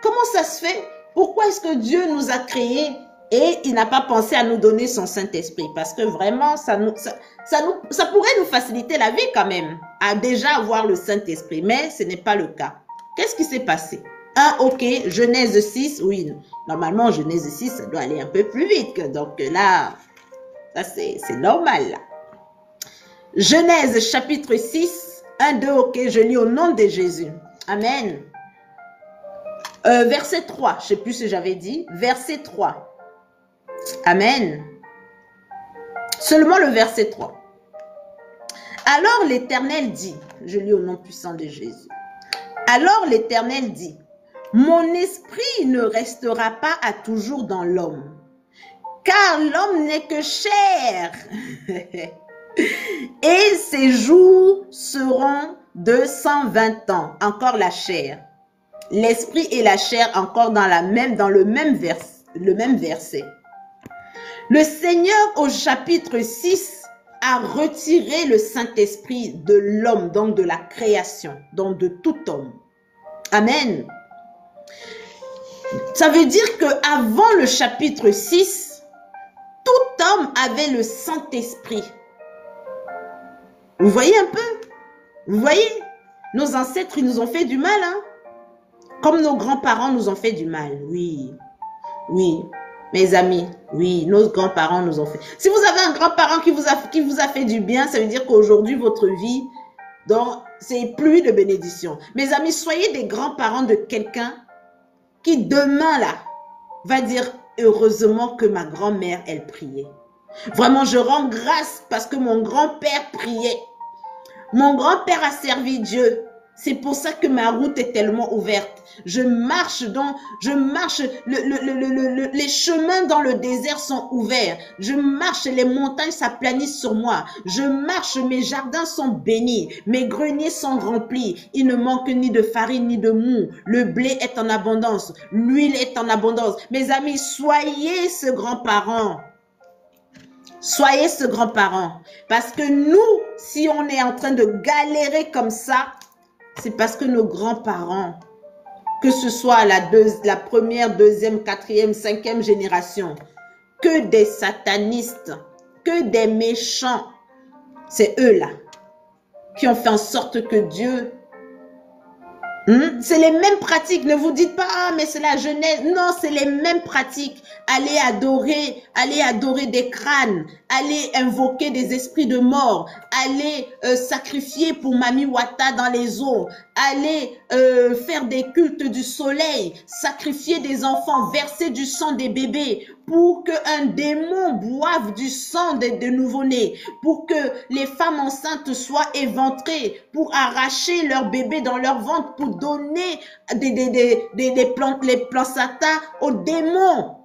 Comment ça se fait? Pourquoi est-ce que Dieu nous a créés et il n'a pas pensé à nous donner son Saint-Esprit? Parce que vraiment, ça pourrait nous faciliter la vie quand même, à déjà avoir le Saint-Esprit. Mais ce n'est pas le cas. Qu'est-ce qui s'est passé? Ok, Genèse 6, oui. Normalement, Genèse 6, ça doit aller un peu plus vite. Donc là, ça c'est normal. Là. Genèse chapitre 6, 1, 2, ok, je lis au nom de Jésus. Amen. Verset 3, je ne sais plus ce que j'avais dit. Verset 3. Amen. Seulement le verset 3. Alors l'Éternel dit, je lis au nom puissant de Jésus. Alors l'Éternel dit, mon esprit ne restera pas à toujours dans l'homme, car l'homme n'est que chair, et ses jours seront 220 ans, encore la chair. L'esprit et la chair encore dans le même verset. Le Seigneur au chapitre 6 a retiré le Saint-Esprit de l'homme, donc de la création, donc de tout homme. Amen. Ça veut dire qu'avant le chapitre 6, tout homme avait le Saint-Esprit. Vous voyez un peu? Vous voyez? Nos ancêtres, ils nous ont fait du mal, hein? Comme nos grands-parents nous ont fait du mal. Oui, oui, mes amis, oui, nos grands-parents nous ont fait. Si vous avez un grand-parent qui vous a fait du bien, ça veut dire qu'aujourd'hui, votre vie, donc, c'est pluie de bénédictions. Mes amis, soyez des grands-parents de quelqu'un qui demain, là, va dire, heureusement que ma grand-mère, elle priait. Vraiment, je rends grâce parce que mon grand-père priait. Mon grand-père a servi Dieu. C'est pour ça que ma route est tellement ouverte. Je marche, les chemins dans le désert sont ouverts. Je marche, les montagnes s'aplanissent sur moi. Je marche, mes jardins sont bénis. Mes greniers sont remplis. Il ne manque ni de farine ni de mou. Le blé est en abondance. L'huile est en abondance. Mes amis, soyez ce grand-parent. Soyez ce grand-parent. Parce que nous, si on est en train de galérer comme ça, c'est parce que nos grands-parents, que ce soit la première, deuxième, quatrième, cinquième génération, que des satanistes, que des méchants, c'est eux-là qui ont fait en sorte que Dieu... C'est les mêmes pratiques. Ne vous dites pas, ah, mais c'est la jeunesse. Non, c'est les mêmes pratiques. Allez adorer des crânes. Allez invoquer des esprits de mort. Allez sacrifier pour Mami Wata dans les eaux. Allez faire des cultes du soleil. Sacrifier des enfants. Verser du sang des bébés. Pour qu'un démon boive du sang de nouveau-nés. Pour que les femmes enceintes soient éventrées. Pour arracher leurs bébés dans leur ventre. Pour donner les placenta aux démons.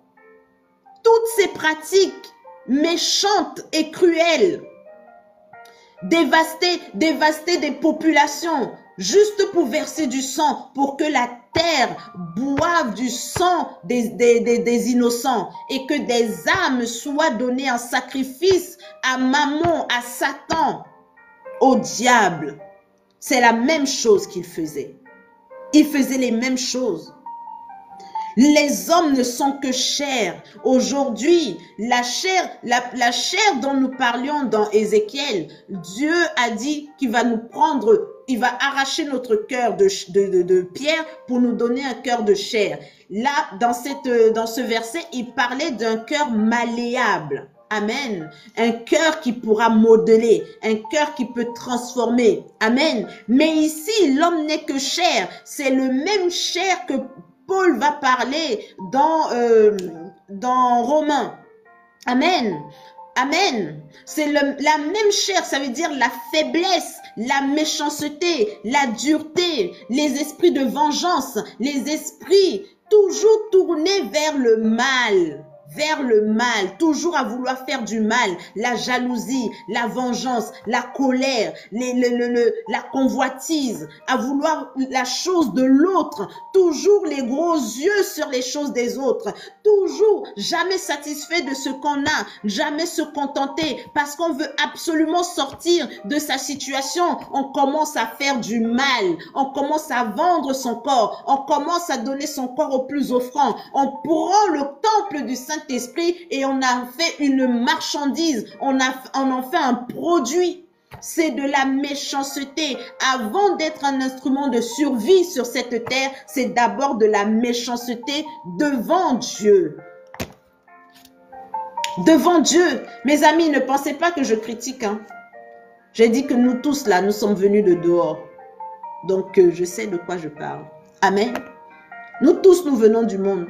Toutes ces pratiques méchantes et cruelles, dévaster des populations, juste pour verser du sang, pour que la terre boive du sang des innocents et que des âmes soient données en sacrifice à Mammon, à Satan, au diable. C'est la même chose qu'ils faisaient. Ils faisaient les mêmes choses. Les hommes ne sont que chair. Aujourd'hui, la chair dont nous parlions dans Ézéchiel, Dieu a dit qu'il va nous prendre, il va arracher notre cœur de pierre pour nous donner un cœur de chair. Là, dans ce verset, il parlait d'un cœur malléable. Amen. Un cœur qui pourra modeler, un cœur qui peut transformer. Amen. Mais ici, l'homme n'est que chair. C'est le même chair que Paul va parler dans Romains. Amen. Amen. C'est la même chair, ça veut dire la faiblesse, la méchanceté, la dureté, les esprits de vengeance, les esprits toujours tournés vers le mal. Vers le mal, toujours à vouloir faire du mal, la jalousie, la vengeance, la colère, la convoitise, à vouloir la chose de l'autre, toujours les gros yeux sur les choses des autres, toujours jamais satisfait de ce qu'on a, jamais se contenter parce qu'on veut absolument sortir de sa situation. On commence à faire du mal, on commence à vendre son corps, on commence à donner son corps au plus offrant, on prend le temple du Saint-Esprit et on a fait une marchandise, on en fait un produit. C'est de la méchanceté. Avant d'être un instrument de survie sur cette terre, c'est d'abord de la méchanceté devant Dieu. Devant Dieu. Mes amis, ne pensez pas que je critique. J'ai dit que nous tous là, nous sommes venus de dehors. Donc, je sais de quoi je parle. Amen. Nous tous, nous venons du monde.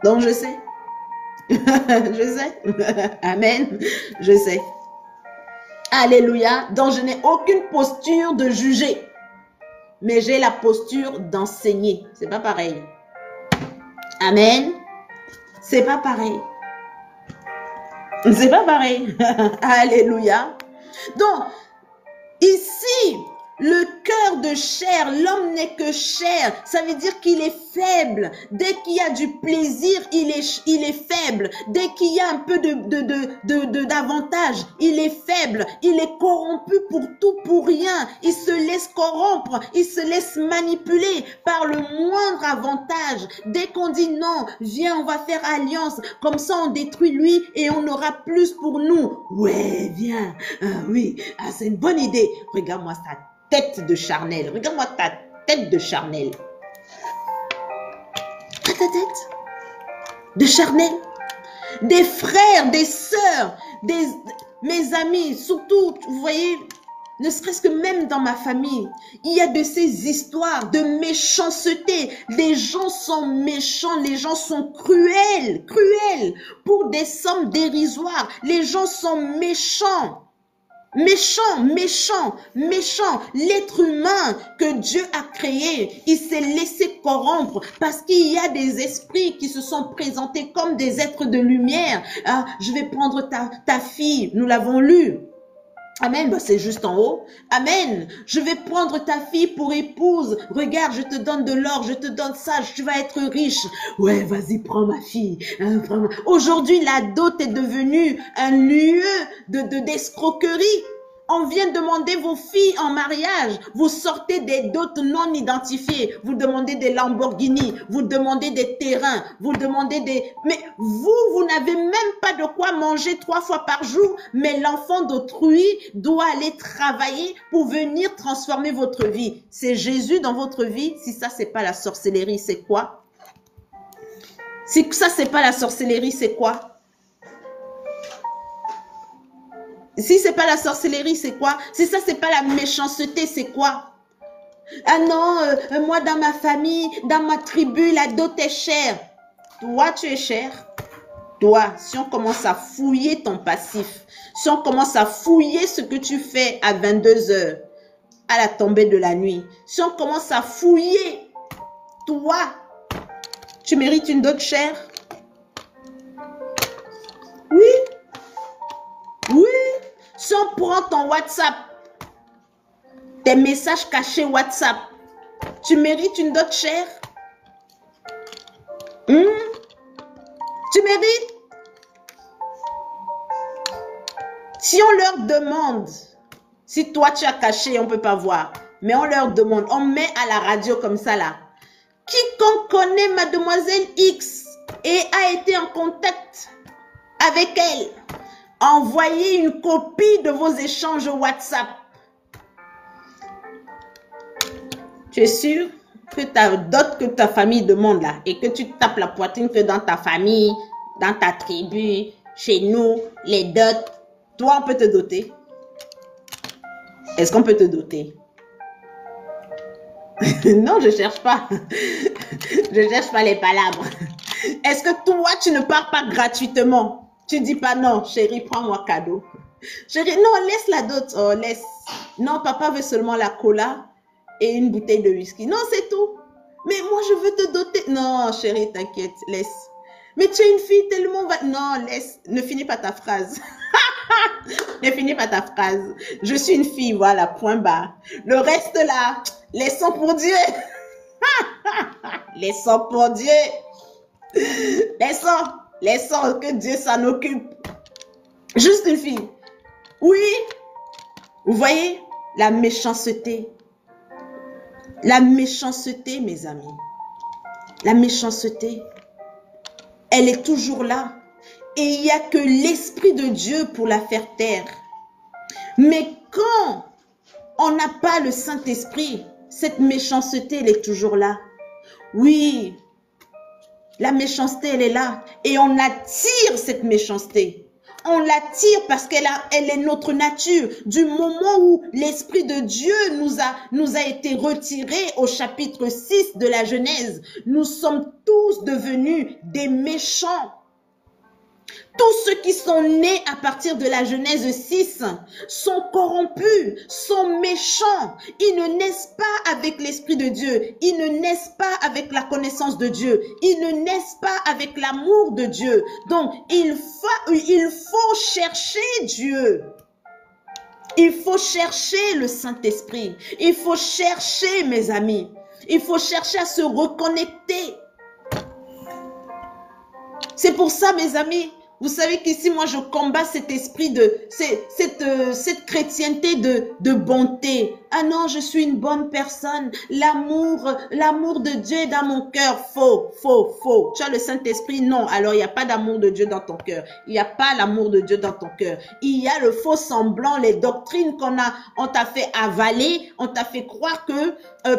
Donc, je sais. Je sais. Amen. Je sais. Alléluia. Donc, je n'ai aucune posture de juger. Mais j'ai la posture d'enseigner. C'est pas pareil. Amen. C'est pas pareil. C'est pas pareil. Alléluia. Donc, ici, le cœur de chair, l'homme n'est que chair. Ça veut dire qu'il est faible. Dès qu'il y a du plaisir, il est faible. Dès qu'il y a un peu d'avantage, il est faible. Il est corrompu pour tout, pour rien. Il se laisse corrompre. Il se laisse manipuler par le moindre avantage. Dès qu'on dit non, viens, on va faire alliance. Comme ça, on détruit lui et on aura plus pour nous. Ouais, viens. Oui, c'est une bonne idée. Regarde-moi ça. Tête de charnel. Regarde-moi ta tête de charnel. Ta tête de charnel. Des frères, des sœurs, mes amis, surtout, vous voyez, ne serait-ce que même dans ma famille, il y a de ces histoires de méchanceté. Les gens sont méchants, les gens sont cruels, cruels, pour des sommes dérisoires. Les gens sont méchants. Méchant, méchant, méchant. L'être humain que Dieu a créé, il s'est laissé corrompre parce qu'il y a des esprits qui se sont présentés comme des êtres de lumière. Ah, je vais prendre ta fille, nous l'avons lu. Amen, bah c'est juste en haut. Amen. Je vais prendre ta fille pour épouse. Regarde, je te donne de l'or, je te donne ça, tu vas être riche. Ouais, vas-y, prends ma fille. Hein, aujourd'hui, la dot est devenue un lieu d'escroquerie. On vient demander vos filles en mariage. Vous sortez des dots non identifiés. Vous demandez des Lamborghini. Vous demandez des terrains. Vous demandez des... Mais vous n'avez même pas de quoi manger 3 fois par jour. Mais l'enfant d'autrui doit aller travailler pour venir transformer votre vie. C'est Jésus dans votre vie. Si ça, c'est pas la sorcellerie, c'est quoi? Si ça, c'est pas la sorcellerie, c'est quoi? Si c'est pas la sorcellerie, c'est quoi? Si ça, c'est pas la méchanceté, c'est quoi? Ah non, moi, dans ma famille, dans ma tribu, la dot est chère. Toi, tu es cher. Toi, si on commence à fouiller ton passif, si on commence à fouiller ce que tu fais à 22 h, à la tombée de la nuit, si on commence à fouiller, toi, tu mérites une dot chère? Oui. Oui. Si on prend ton WhatsApp, tes messages cachés WhatsApp, tu mérites une dot chère? Tu mérites? Si on leur demande, si toi tu as caché, on ne peut pas voir, mais on leur demande, on met à la radio comme ça là, quiconque connaît mademoiselle X et a été en contact avec elle, envoyez une copie de vos échanges WhatsApp. Tu es sûr que ta dot que ta famille demande là et que tu tapes la poitrine que dans ta famille, dans ta tribu, chez nous, les dots, toi on peut te doter? Est-ce qu'on peut te doter? Non, je cherche pas. Je cherche pas les palabres. Est-ce que toi tu ne pars pas gratuitement? Tu dis pas non, chérie, prends-moi cadeau. Chérie, non, laisse la dot. Oh, laisse. Non, papa veut seulement la cola et une bouteille de whisky. Non, c'est tout. Mais moi, je veux te doter. Non, chérie, t'inquiète, laisse. Mais tu es une fille tellement... Non, laisse. Ne finis pas ta phrase. Ne finis pas ta phrase. Je suis une fille, voilà, point barre. Le reste là, laissons pour Dieu. Laissons pour Dieu. Laissons que Dieu s'en occupe. Juste une fille. Oui. Vous voyez la méchanceté. La méchanceté, mes amis. La méchanceté. Elle est toujours là. Et il n'y a que l'Esprit de Dieu pour la faire taire. Mais quand on n'a pas le Saint-Esprit, cette méchanceté, elle est toujours là. Oui. La méchanceté, elle est là. Et on attire cette méchanceté. On l'attire parce qu'elle est notre nature. Du moment où l'Esprit de Dieu nous a été retiré au chapitre 6 de la Genèse, nous sommes tous devenus des méchants. Tous ceux qui sont nés à partir de la Genèse 6 sont corrompus, sont méchants. Ils ne naissent pas avec l'Esprit de Dieu. Ils ne naissent pas avec la connaissance de Dieu. Ils ne naissent pas avec l'amour de Dieu. Donc, il faut chercher Dieu. Il faut chercher le Saint-Esprit. Il faut chercher, mes amis. Il faut chercher à se reconnecter. C'est pour ça, mes amis, vous savez qu'ici, moi, je combats cet esprit cette chrétienté de bonté. Ah non, je suis une bonne personne. L'amour de Dieu est dans mon cœur. Faux, faux, faux. Tu as le Saint-Esprit? Non. Alors, il n'y a pas d'amour de Dieu dans ton cœur. Il n'y a pas l'amour de Dieu dans ton cœur. Il y a le faux semblant, les doctrines on t'a fait avaler. On t'a fait croire que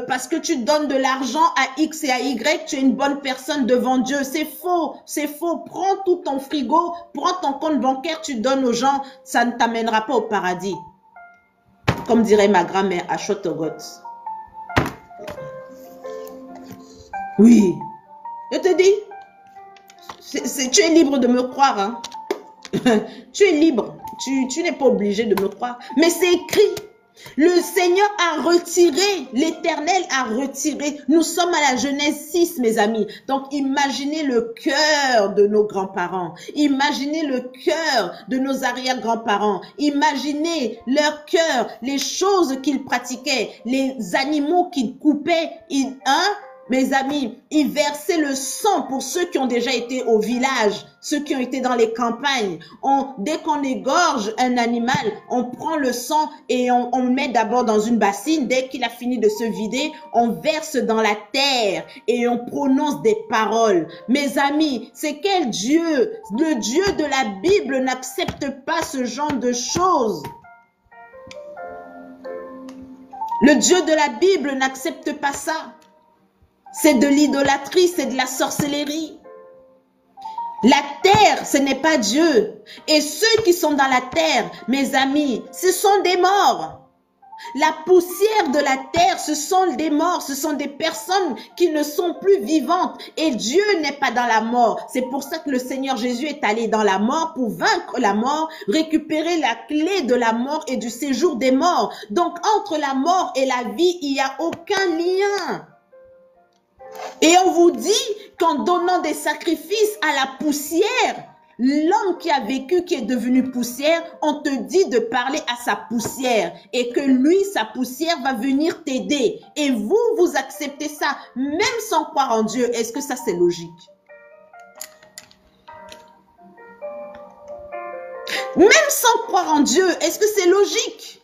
parce que tu donnes de l'argent à X et à Y, tu es une bonne personne devant Dieu. C'est faux, c'est faux. Prends tout ton frigo, prends ton compte bancaire, tu donnes aux gens, ça ne t'amènera pas au paradis. comme dirait ma grand-mère, à Chotogot. Oui, je te dis, tu es libre de me croire. Hein? Tu es libre, tu n'es pas obligé de me croire. Mais c'est écrit. Le Seigneur a retiré, l'Éternel a retiré. Nous sommes à la Genèse 6, mes amis. Donc, imaginez le cœur de nos grands-parents. Imaginez le cœur de nos arrière-grands-parents. Imaginez leur cœur, les choses qu'ils pratiquaient, les animaux qu'ils coupaient. Mes amis, ils versaient le sang pour ceux qui ont déjà été au village, ceux qui ont été dans les campagnes. Dès qu'on égorge un animal, on prend le sang et on le met d'abord dans une bassine. Dès qu'il a fini de se vider, on verse dans la terre et on prononce des paroles. Mes amis, c'est quel Dieu? Le Dieu de la Bible n'accepte pas ce genre de choses. Le Dieu de la Bible n'accepte pas ça. C'est de l'idolâtrie, c'est de la sorcellerie. La terre, ce n'est pas Dieu. Et ceux qui sont dans la terre, mes amis, ce sont des morts. La poussière de la terre, ce sont des morts, ce sont des personnes qui ne sont plus vivantes. Et Dieu n'est pas dans la mort. C'est pour ça que le Seigneur Jésus est allé dans la mort pour vaincre la mort, récupérer la clé de la mort et du séjour des morts. Donc, entre la mort et la vie, il n'y a aucun lien. Et on vous dit qu'en donnant des sacrifices à la poussière, l'homme qui a vécu, qui est devenu poussière, on te dit de parler à sa poussière et que lui, sa poussière va venir t'aider. Et vous, vous acceptez ça, même sans croire en Dieu. Est-ce que ça, c'est logique? Même sans croire en Dieu, est-ce que c'est logique?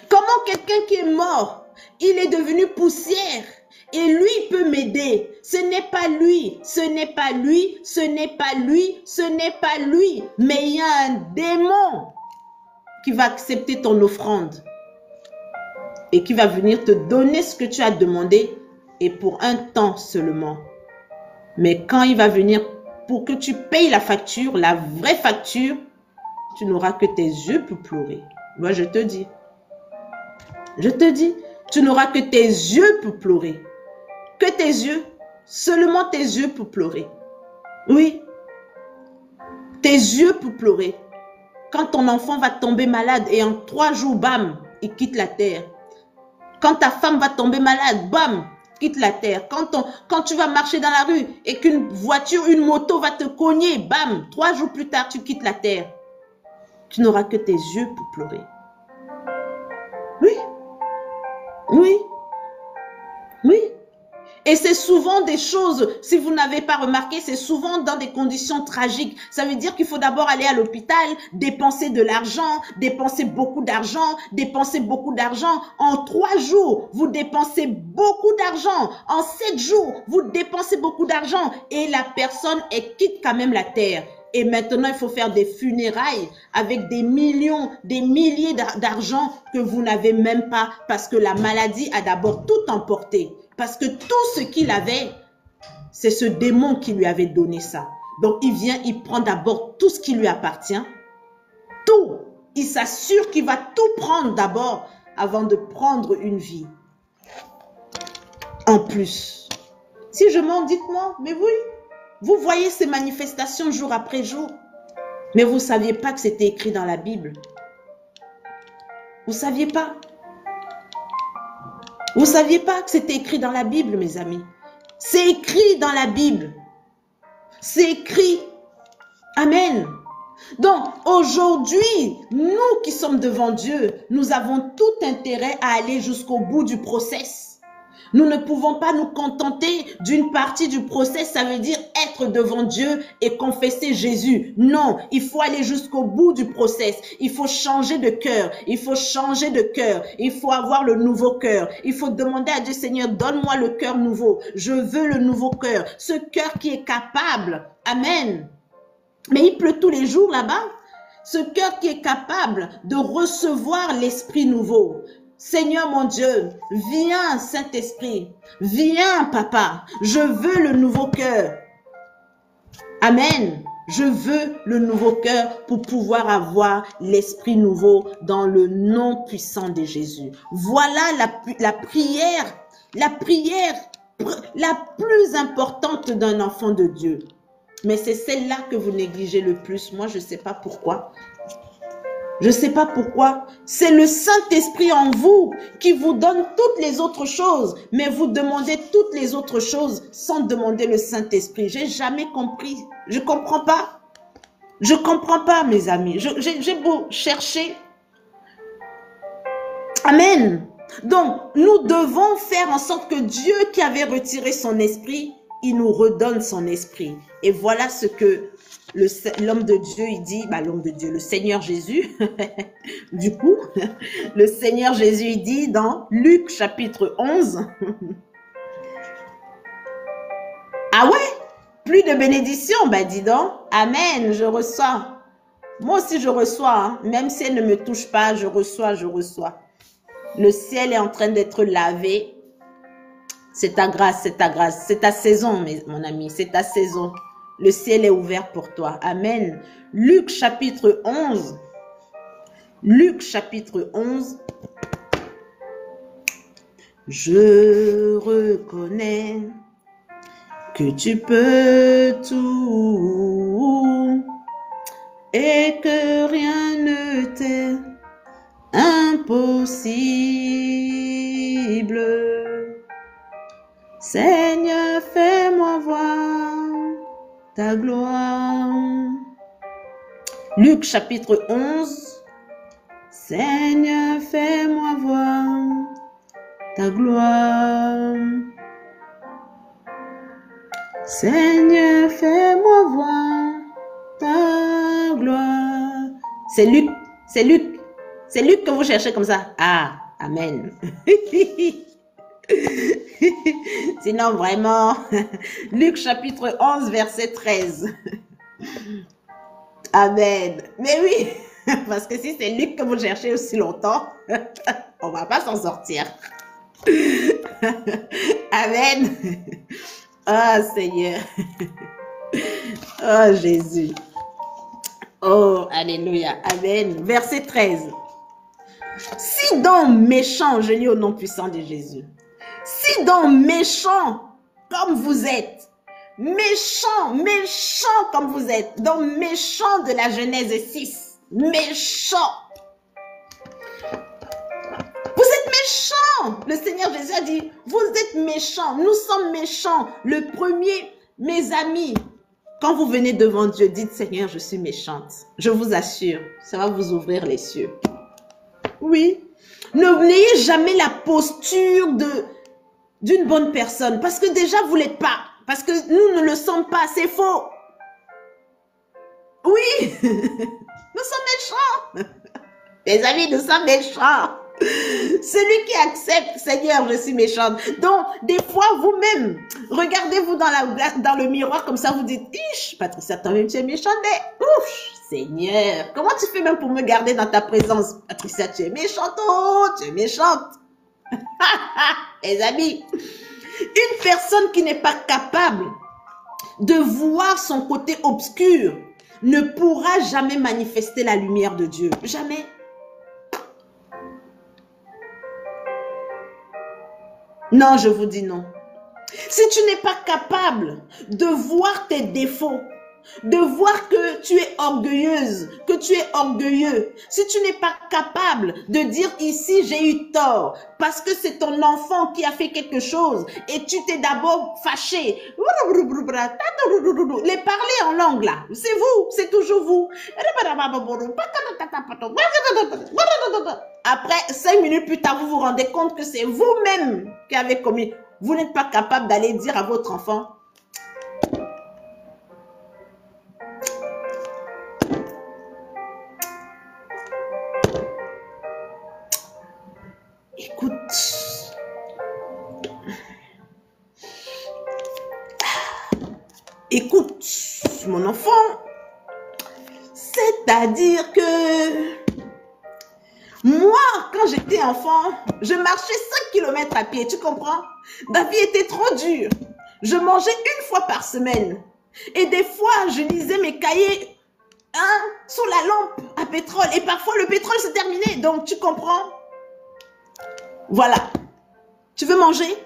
Comment quelqu'un qui est mort, il est devenu poussière? Et lui peut m'aider. Ce n'est pas lui, ce n'est pas lui, ce n'est pas lui, ce n'est pas lui. Mais il y a un démon qui va accepter ton offrande et qui va venir te donner ce que tu as demandé et pour un temps seulement. Mais quand il va venir pour que tu payes la facture, la vraie facture, tu n'auras que tes yeux pour pleurer. Moi, je te dis, tu n'auras que tes yeux pour pleurer. Que tes yeux, seulement tes yeux pour pleurer. Oui, tes yeux pour pleurer. Quand ton enfant va tomber malade et en 3 jours, bam, il quitte la terre. Quand ta femme va tomber malade, bam, quitte la terre. Quand tu vas marcher dans la rue et qu'une voiture, une moto va te cogner, bam, 3 jours plus tard, tu quittes la terre. Tu n'auras que tes yeux pour pleurer. Oui, oui, oui. Et c'est souvent des choses, si vous n'avez pas remarqué, c'est souvent dans des conditions tragiques. Ça veut dire qu'il faut d'abord aller à l'hôpital, dépenser de l'argent, dépenser beaucoup d'argent, dépenser beaucoup d'argent. En 3 jours, vous dépensez beaucoup d'argent. En 7 jours, vous dépensez beaucoup d'argent. Et la personne, elle quitte quand même la terre. Et maintenant, il faut faire des funérailles avec des millions, des milliers d'argent que vous n'avez même pas parce que la maladie a d'abord tout emporté. Parce que tout ce qu'il avait, c'est ce démon qui lui avait donné ça. Donc, il vient, il prend d'abord tout ce qui lui appartient. Tout. Il s'assure qu'il va tout prendre d'abord avant de prendre une vie. En plus. Si je mens, dites-moi. Mais oui. Vous voyez ces manifestations jour après jour. Mais vous ne saviez pas que c'était écrit dans la Bible. Vous ne saviez pas. Vous ne saviez pas que c'était écrit dans la Bible, mes amis. C'est écrit dans la Bible. C'est écrit. Amen. Donc, aujourd'hui, nous qui sommes devant Dieu, nous avons tout intérêt à aller jusqu'au bout du process. Nous ne pouvons pas nous contenter d'une partie du process, ça veut dire être devant Dieu et confesser Jésus. Non, il faut aller jusqu'au bout du process. Il faut changer de cœur. Il faut changer de cœur. Il faut avoir le nouveau cœur. Il faut demander à Dieu, Seigneur, donne-moi le cœur nouveau. Je veux le nouveau cœur. Ce cœur qui est capable. Amen. Mais il pleut tous les jours là-bas. Ce cœur qui est capable de recevoir l'esprit nouveau. Seigneur mon Dieu, viens Saint-Esprit, viens Papa, je veux le nouveau cœur. Amen. Je veux le nouveau cœur pour pouvoir avoir l'esprit nouveau dans le nom puissant de Jésus. Voilà la prière la plus importante d'un enfant de Dieu. Mais c'est celle-là que vous négligez le plus. Moi, je ne sais pas pourquoi. Je ne sais pas pourquoi. C'est le Saint-Esprit en vous qui vous donne toutes les autres choses. Mais vous demandez toutes les autres choses sans demander le Saint-Esprit. J'ai jamais compris. Je ne comprends pas. Je ne comprends pas, mes amis. J'ai beau chercher. Amen. Donc, nous devons faire en sorte que Dieu qui avait retiré son esprit, il nous redonne son esprit. Et voilà ce que l'homme de Dieu, il dit, l'homme de Dieu, le Seigneur Jésus, du coup, le Seigneur Jésus, il dit dans Luc chapitre 11, ah ouais, plus de bénédiction, dis donc, amen, je reçois. Moi aussi je reçois, hein. Même si elle ne me touche pas, je reçois, je reçois. Le ciel est en train d'être lavé. C'est ta grâce, c'est ta grâce. C'est ta saison, mon ami, c'est ta saison. Le ciel est ouvert pour toi. Amen. Luc chapitre 11. Luc chapitre 11. Je reconnais que tu peux tout et que rien ne t'est impossible. Seigneur, fais-moi voir ta gloire. Luc chapitre 11. Seigneur, fais-moi voir ta gloire. Seigneur, fais-moi voir ta gloire. C'est Luc, c'est Luc. C'est Luc que vous cherchez comme ça. Ah, amen. Sinon, vraiment, Luc chapitre 11, verset 13. Amen. Mais oui, parce que si c'est Luc que vous cherchez aussi longtemps, on ne va pas s'en sortir. Amen. Oh Seigneur. Oh Jésus. Oh, alléluia. Amen. Verset 13. Si donc méchant, je lis au nom puissant de Jésus. Si donc méchant comme vous êtes, méchant comme vous êtes, donc méchant de la Genèse 6, méchant. Vous êtes méchants. Le Seigneur Jésus a dit, vous êtes méchants, nous sommes méchants. Le premier, mes amis, quand vous venez devant Dieu, dites Seigneur, je suis méchante. Je vous assure, ça va vous ouvrir les cieux. Oui, n'ayez jamais la posture d'une bonne personne, parce que déjà vous ne l'êtes pas, parce que nous ne le sommes pas, c'est faux. Oui, nous sommes méchants. Les amis, nous sommes méchants. Celui qui accepte, Seigneur, je suis méchante. Donc, des fois, vous-même, regardez-vous dans le miroir comme ça, vous dites, Ish, Patricia, toi-même, tu es méchante. Ouf, Seigneur, comment tu fais même pour me garder dans ta présence? Patricia, tu es méchante, oh, tu es méchante. Les amis, une personne qui n'est pas capable de voir son côté obscur ne pourra jamais manifester la lumière de Dieu. Jamais. Non, je vous dis non. Si tu n'es pas capable de voir tes défauts, de voir que tu es orgueilleuse, que tu es orgueilleux, si tu n'es pas capable de dire ici j'ai eu tort parce que c'est ton enfant qui a fait quelque chose et tu t'es d'abord fâché, les parler en langue là, c'est vous, c'est toujours vous. Après 5 minutes plus tard, vous vous rendez compte que c'est vous-même qui avez commis. Vous n'êtes pas capable d'aller dire à votre enfant, écoute, mon enfant, c'est-à-dire que moi, quand j'étais enfant, je marchais 5 km à pied, tu comprends? Ma vie était trop dure. Je mangeais une fois par semaine. Et des fois, je lisais mes cahiers sous la lampe à pétrole. Et parfois, le pétrole se terminait. Donc, tu comprends? Voilà. Tu veux manger?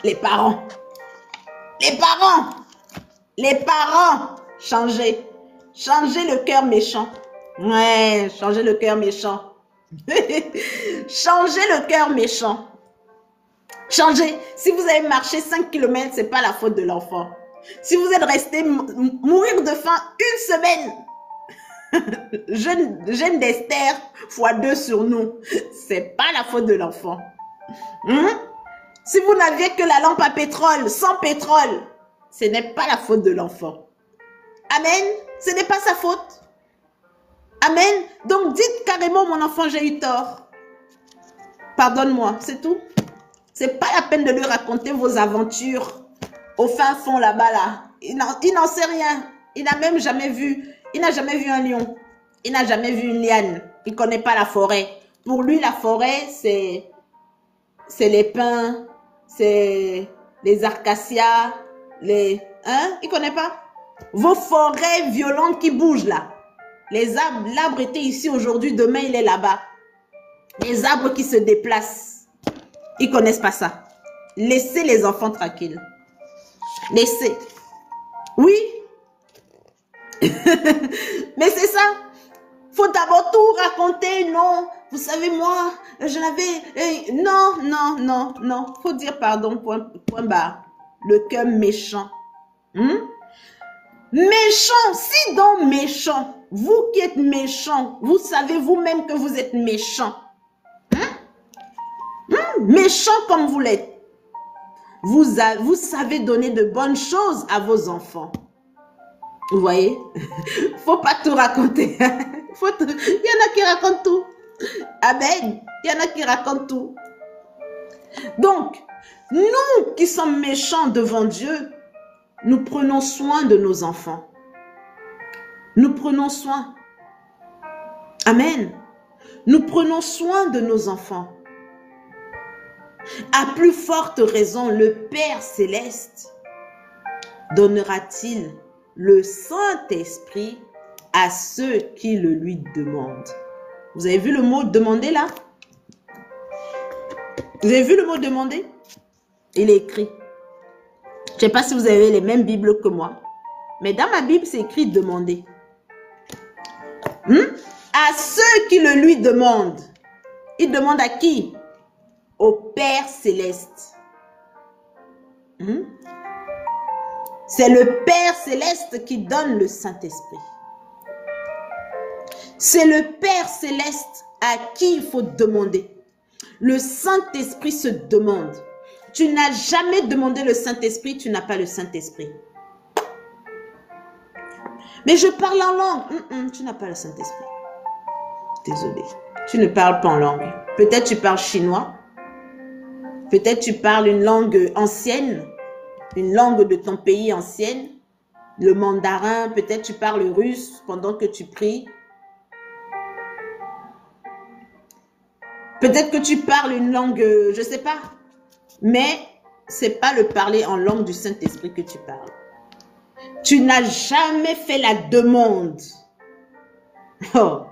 Les parents. Changez. Changez le cœur méchant. Ouais, changez le cœur méchant. Changez le cœur méchant. Changez. Si vous avez marché 5 km, ce n'est pas la faute de l'enfant. Si vous êtes resté mourir de faim une semaine, jeûne d'Esther x2 sur nous, ce n'est pas la faute de l'enfant. Si vous n'aviez que la lampe à pétrole, sans pétrole, ce n'est pas la faute de l'enfant. Amen. Ce n'est pas sa faute. Amen. Donc dites carrément, mon enfant, j'ai eu tort. Pardonne-moi, c'est tout. C'est pas la peine de lui raconter vos aventures au fin fond là-bas là. Il n'en sait rien. Il n'a même jamais vu. Il n'a jamais vu un lion. Il n'a jamais vu une liane. Il ne connaît pas la forêt. Pour lui, la forêt, c'est les pins, c'est les acacias, les... Hein? Il ne connaît pas? Vos forêts violentes qui bougent là. Les arbres, l'arbre était ici aujourd'hui, demain il est là-bas. Les arbres qui se déplacent. Ils ne connaissent pas ça. Laissez les enfants tranquilles. Laissez. Oui. Mais c'est ça. Faut d'abord tout raconter. Non, vous savez moi, je l'avais... Non. Faut dire pardon, point barre. Le cœur méchant. Méchant, si donc méchant. Vous qui êtes méchant, vous savez vous-même que vous êtes méchant. Méchant comme vous l'êtes. Vous savez donner de bonnes choses à vos enfants. Vous voyez? Faut pas tout raconter. Il y en a qui racontent tout. Amen. Il y en a qui racontent tout. Donc, nous qui sommes méchants devant Dieu, nous prenons soin de nos enfants. Nous prenons soin. Amen. Nous prenons soin de nos enfants. À plus forte raison, le Père Céleste donnera-t-il le Saint-Esprit à ceux qui le lui demandent. Vous avez vu le mot demander là? Vous avez vu le mot demander? Il est écrit. Je ne sais pas si vous avez les mêmes Bibles que moi. Mais dans ma Bible, c'est écrit demander. À ceux qui le lui demandent. Il demande à qui? Au Père Céleste. C'est le Père Céleste qui donne le Saint-Esprit. C'est le Père Céleste à qui il faut demander. Le Saint-Esprit se demande. Tu n'as jamais demandé le Saint-Esprit, tu n'as pas le Saint-Esprit. Mais je parle en langue. Tu n'as pas le Saint-Esprit. Désolé. Tu ne parles pas en langue. Peut-être tu parles chinois. Peut-être tu parles une langue ancienne. Une langue de ton pays ancienne. Le mandarin. Peut-être tu parles russe pendant que tu pries. Peut-être que tu parles une langue, je ne sais pas. Mais ce n'est pas le parler en langue du Saint-Esprit que tu parles. Tu n'as jamais fait la demande. Oh.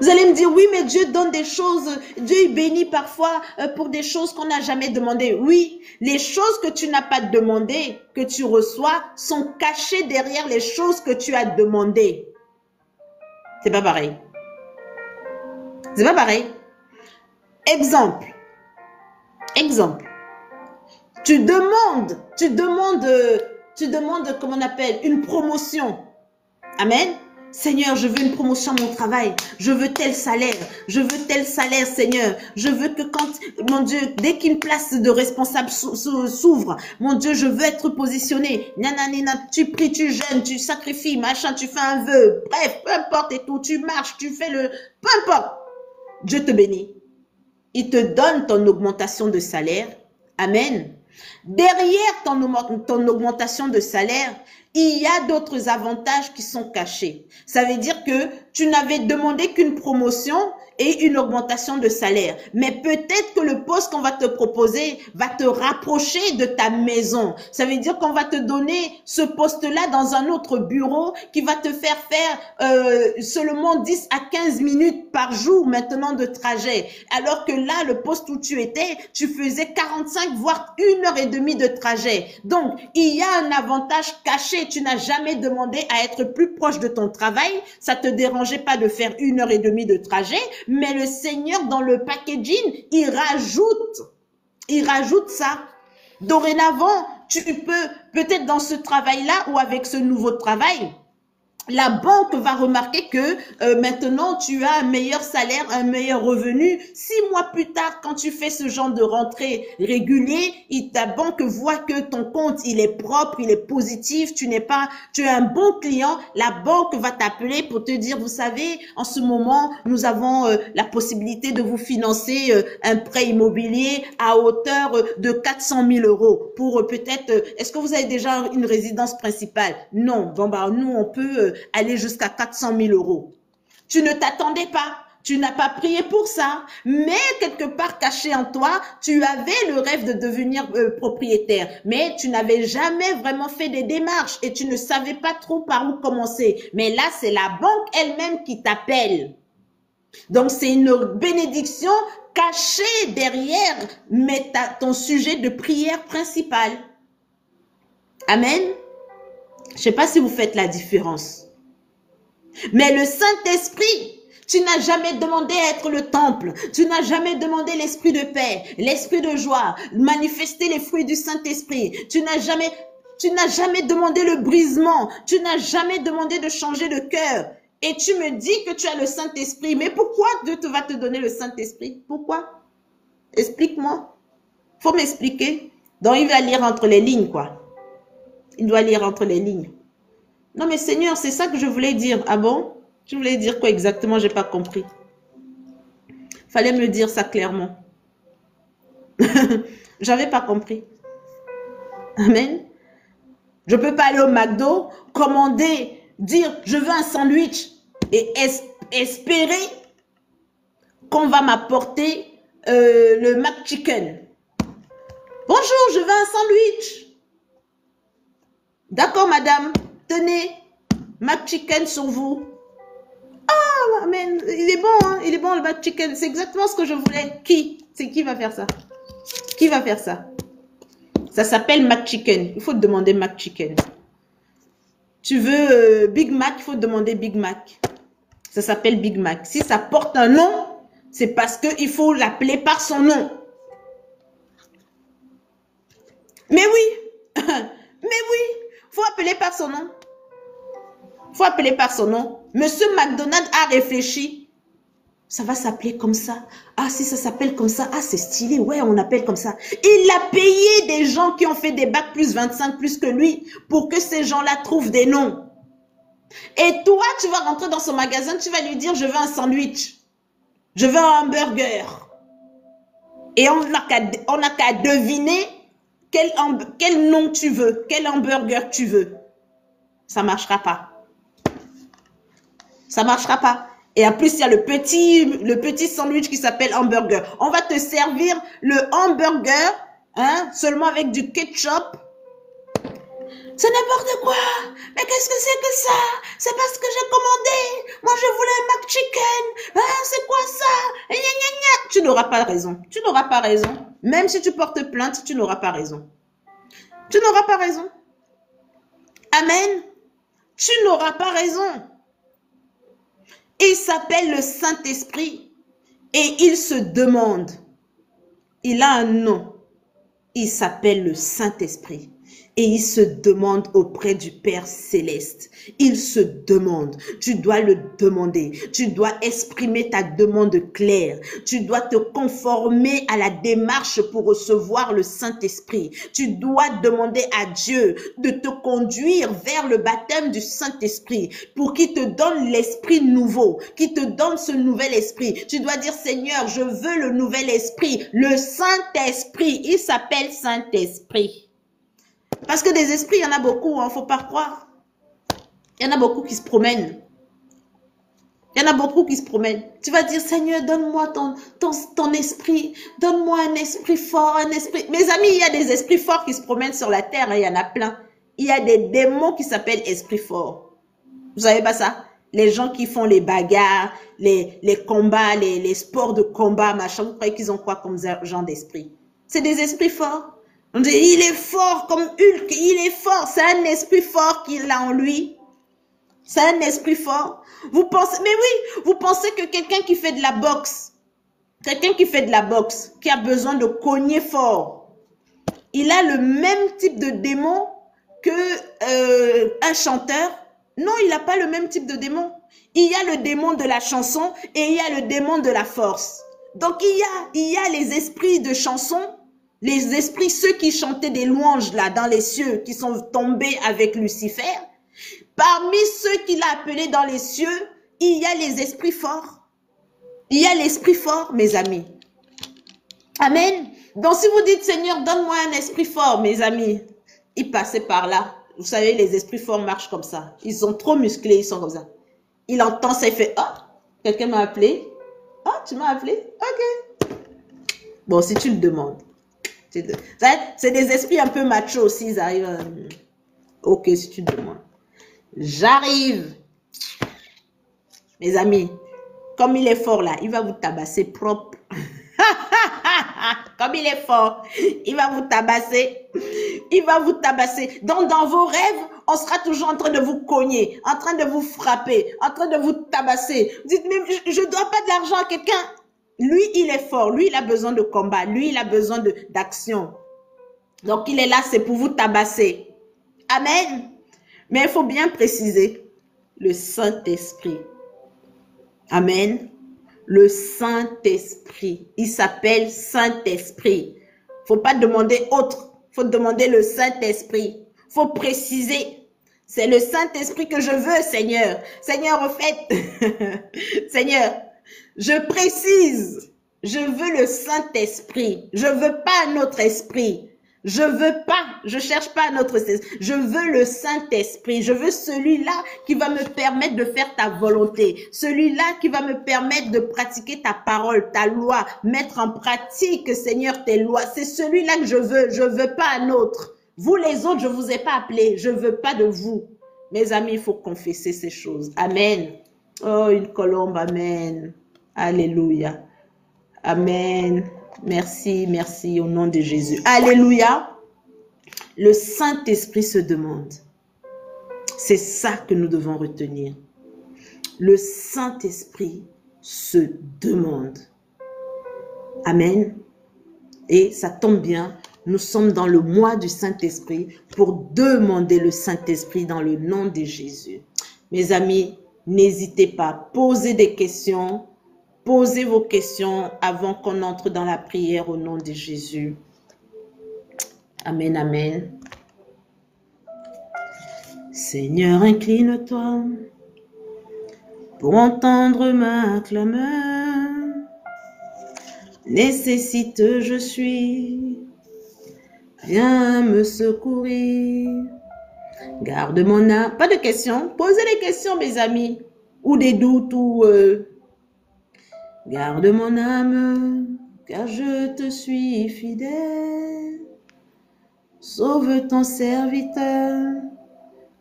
Vous allez me dire, oui, mais Dieu donne des choses. Dieu il bénit parfois pour des choses qu'on n'a jamais demandées. Oui, les choses que tu n'as pas demandées, que tu reçois, sont cachées derrière les choses que tu as demandées. C'est pas pareil. C'est pas pareil. Exemple. Tu demandes, comment on appelle, une promotion. Amen. Seigneur, je veux une promotion à mon travail. Je veux tel salaire. Je veux tel salaire, Seigneur. Je veux que quand, mon Dieu, dès qu'une place de responsable s'ouvre, mon Dieu, je veux être positionné. Nanana, tu pries, tu jeûnes, tu sacrifies, machin, tu fais un vœu. Bref, peu importe et tout. Tu marches, tu fais le... Peu importe. Dieu te bénit. Il te donne ton augmentation de salaire. Amen. Derrière ton augmentation de salaire, il y a d'autres avantages qui sont cachés. Ça veut dire que tu n'avais demandé qu'une promotion et une augmentation de salaire. Mais peut-être que le poste qu'on va te proposer va te rapprocher de ta maison. Ça veut dire qu'on va te donner ce poste-là dans un autre bureau qui va te faire seulement 10 à 15 minutes par jour maintenant de trajet. Alors que là, le poste où tu étais, tu faisais 45 voire 1h30 de trajet. Donc, il y a un avantage caché. Tu n'as jamais demandé à être plus proche de ton travail. Ça te dérangeait pas de faire 1h30 de trajet, mais le Seigneur, dans le packaging, il rajoute ça. Dorénavant, tu peux, peut-être dans ce travail-là ou avec ce nouveau travail, la banque va remarquer que maintenant, tu as un meilleur salaire, un meilleur revenu. 6 mois plus tard, quand tu fais ce genre de rentrée régulier, ta banque voit que ton compte, il est propre, il est positif, tu es un bon client. La banque va t'appeler pour te dire, vous savez, en ce moment, nous avons la possibilité de vous financer un prêt immobilier à hauteur de 400 000 euros pour peut-être, est-ce que vous avez déjà une résidence principale? Non. Bon, bah, nous, on peut aller jusqu'à 400 000 euros. Tu ne t'attendais pas, tu n'as pas prié pour ça, mais quelque part caché en toi, tu avais le rêve de devenir propriétaire, mais tu n'avais jamais vraiment fait des démarches et tu ne savais pas trop par où commencer. Mais là, c'est la banque elle-même qui t'appelle. Donc, c'est une bénédiction cachée derrière ton sujet de prière principale. Amen. Je ne sais pas si vous faites la différence. Mais le Saint-Esprit, tu n'as jamais demandé à être le temple. Tu n'as jamais demandé l'esprit de paix, l'esprit de joie, manifester les fruits du Saint-Esprit. Tu n'as jamais demandé le brisement. Tu n'as jamais demandé de changer de cœur. Et tu me dis que tu as le Saint-Esprit. Mais pourquoi Dieu va te donner le Saint-Esprit? Pourquoi? Explique-moi. Faut m'expliquer. Donc, il va lire entre les lignes, quoi. Il doit lire entre les lignes. Non, mais Seigneur, c'est ça que je voulais dire. Ah bon? Je voulais dire quoi exactement? J'ai pas compris. Fallait me dire ça clairement. J'avais pas compris. Amen. Je peux pas aller au McDo, commander, dire je veux un sandwich et espérer qu'on va m'apporter le McChicken. Bonjour, je veux un sandwich. D'accord, madame. Tenez, McChicken sur vous. Ah, amen. Il est bon, hein? Il est bon le McChicken. C'est exactement ce que je voulais. Qui? C'est qui va faire ça? Qui va faire ça? Ça s'appelle McChicken. Il faut te demander McChicken. Tu veux Big Mac, il faut te demander Big Mac. Ça s'appelle Big Mac. Si ça porte un nom, c'est parce qu'il faut l'appeler par son nom. Mais oui. Mais oui. Faut appeler par son nom. Faut appeler par son nom. Monsieur McDonald a réfléchi. Ça va s'appeler comme ça. Ah, si ça s'appelle comme ça, ah, c'est stylé. Ouais, on appelle comme ça. Il a payé des gens qui ont fait des bacs plus 25 plus que lui pour que ces gens-là trouvent des noms. Et toi, tu vas rentrer dans son magasin, tu vas lui dire, je veux un sandwich. Je veux un hamburger. Et on n'a qu'à deviner quel nom tu veux, quel hamburger tu veux. Ça ne marchera pas. Ça ne marchera pas. Et en plus, il y a le petit sandwich qui s'appelle hamburger. On va te servir le hamburger, hein, seulement avec du ketchup. C'est n'importe quoi. Mais qu'est-ce que c'est que ça? C'est parce que j'ai commandé. Moi, je voulais un McChicken. Hein, c'est quoi ça? Gna, gna, gna. Tu n'auras pas raison. Tu n'auras pas raison. Même si tu portes plainte, tu n'auras pas raison. Tu n'auras pas raison. Amen. Tu n'auras pas raison. Il s'appelle le Saint-Esprit et il se demande. Il a un nom. Il s'appelle le Saint-Esprit. Et il se demande auprès du Père Céleste. Il se demande. Tu dois le demander. Tu dois exprimer ta demande claire. Tu dois te conformer à la démarche pour recevoir le Saint-Esprit. Tu dois demander à Dieu de te conduire vers le baptême du Saint-Esprit pour qu'il te donne l'esprit nouveau, qu'il te donne ce nouvel esprit. Tu dois dire, Seigneur, je veux le nouvel esprit, le Saint-Esprit. Il s'appelle Saint-Esprit. Parce que des esprits, il y en a beaucoup, il ne faut pas croire. Il y en a beaucoup qui se promènent. Il y en a beaucoup qui se promènent. Tu vas dire, Seigneur, donne-moi ton esprit. Donne-moi un esprit fort, un esprit... Mes amis, il y a des esprits forts qui se promènent sur la terre. Hein, il y en a plein. Il y a des démons qui s'appellent esprits forts. Vous savez pas ça? Les gens qui font les bagarres, les combats, les sports de combat, machin, vous croyez qu'ils ont quoi comme genre d'esprit? C'est des esprits forts. On dit, il est fort comme Hulk, il est fort. C'est un esprit fort qu'il a en lui. C'est un esprit fort. Vous pensez, mais oui, vous pensez que quelqu'un qui fait de la boxe, qui a besoin de cogner fort, il a le même type de démon que un chanteur? Non, il n'a pas le même type de démon. Il y a le démon de la chanson et il y a le démon de la force. Donc il y a les esprits de chanson, les esprits, ceux qui chantaient des louanges là dans les cieux, qui sont tombés avec Lucifer. Parmi ceux qu'il a appelés dans les cieux, il y a les esprits forts. Il y a l'esprit fort, mes amis. Amen. Donc si vous dites, Seigneur, donne-moi un esprit fort, mes amis, il passait par là. Vous savez, les esprits forts marchent comme ça. Ils sont trop musclés, ils sont comme ça. Il entend ça, il fait, oh, quelqu'un m'a appelé. Oh, tu m'as appelé? Ok. Bon, si tu le demandes. C'est des esprits un peu machos aussi, ils arrivent. Ok, si tu le demandes. J'arrive. Mes amis, comme il est fort là, il va vous tabasser propre. Comme il est fort, il va vous tabasser. Il va vous tabasser. Donc, dans vos rêves, on sera toujours en train de vous cogner, en train de vous frapper, en train de vous tabasser. Vous dites, mais je ne dois pas de l'argent à quelqu'un. Lui, il est fort. Lui, il a besoin de combat. Lui, il a besoin d'action. Donc, il est là, c'est pour vous tabasser. Amen. Mais il faut bien préciser, le Saint-Esprit. Amen. Le Saint-Esprit. Il s'appelle Saint-Esprit. Il ne faut pas demander autre. Il faut demander le Saint-Esprit. Il faut préciser. C'est le Saint-Esprit que je veux, Seigneur. Seigneur, en fait, Seigneur, je précise. Je veux le Saint-Esprit. Je ne veux pas un autre esprit. Je veux pas, je cherche pas notre esprit. Je veux le Saint-Esprit. Je veux celui-là qui va me permettre de faire ta volonté. Celui-là qui va me permettre de pratiquer ta parole, ta loi, mettre en pratique, Seigneur, tes lois. C'est celui-là que je veux. Je veux pas un autre. Vous les autres, je vous ai pas appelé. Je veux pas de vous. Mes amis, il faut confesser ces choses. Amen. Oh, une colombe. Amen. Alléluia. Amen. Merci, merci au nom de Jésus. Alléluia. Le Saint-Esprit se demande. C'est ça que nous devons retenir. Le Saint-Esprit se demande. Amen. Et ça tombe bien, nous sommes dans le mois du Saint-Esprit pour demander le Saint-Esprit dans le nom de Jésus. Mes amis, n'hésitez pas, posez des questions. Posez vos questions avant qu'on entre dans la prière au nom de Jésus. Amen, amen. Seigneur, incline-toi pour entendre ma clameur. Nécessite, je suis, viens me secourir. Garde mon âme. Pas de questions. Posez les questions, mes amis. Ou des doutes, ou... Garde mon âme, car je te suis fidèle. Sauve ton serviteur,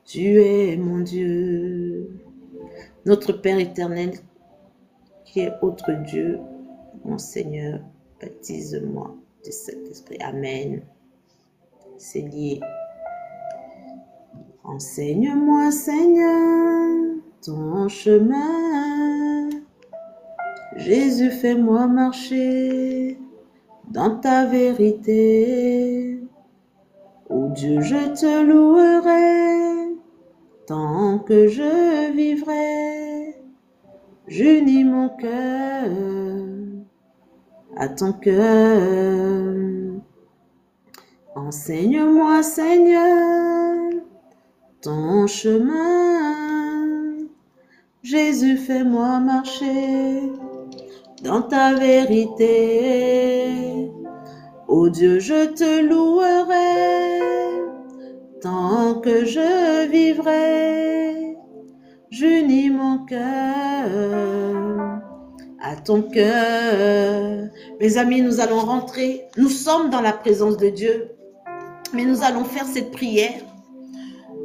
tu es mon Dieu. Notre Père éternel, qui est autre Dieu, mon Seigneur, baptise-moi de cet esprit. Amen. C'est lié. Enseigne-moi, Seigneur, ton chemin. Jésus, fais-moi marcher dans ta vérité. Oh Dieu, je te louerai tant que je vivrai. J'unis mon cœur à ton cœur. Enseigne-moi, Seigneur, ton chemin. Jésus, fais-moi marcher dans ta vérité. Oh Dieu, je te louerai tant que je vivrai. j'unis mon cœur à ton cœur. Mes amis, nous allons rentrer. Nous sommes dans la présence de Dieu. Mais nous allons faire cette prière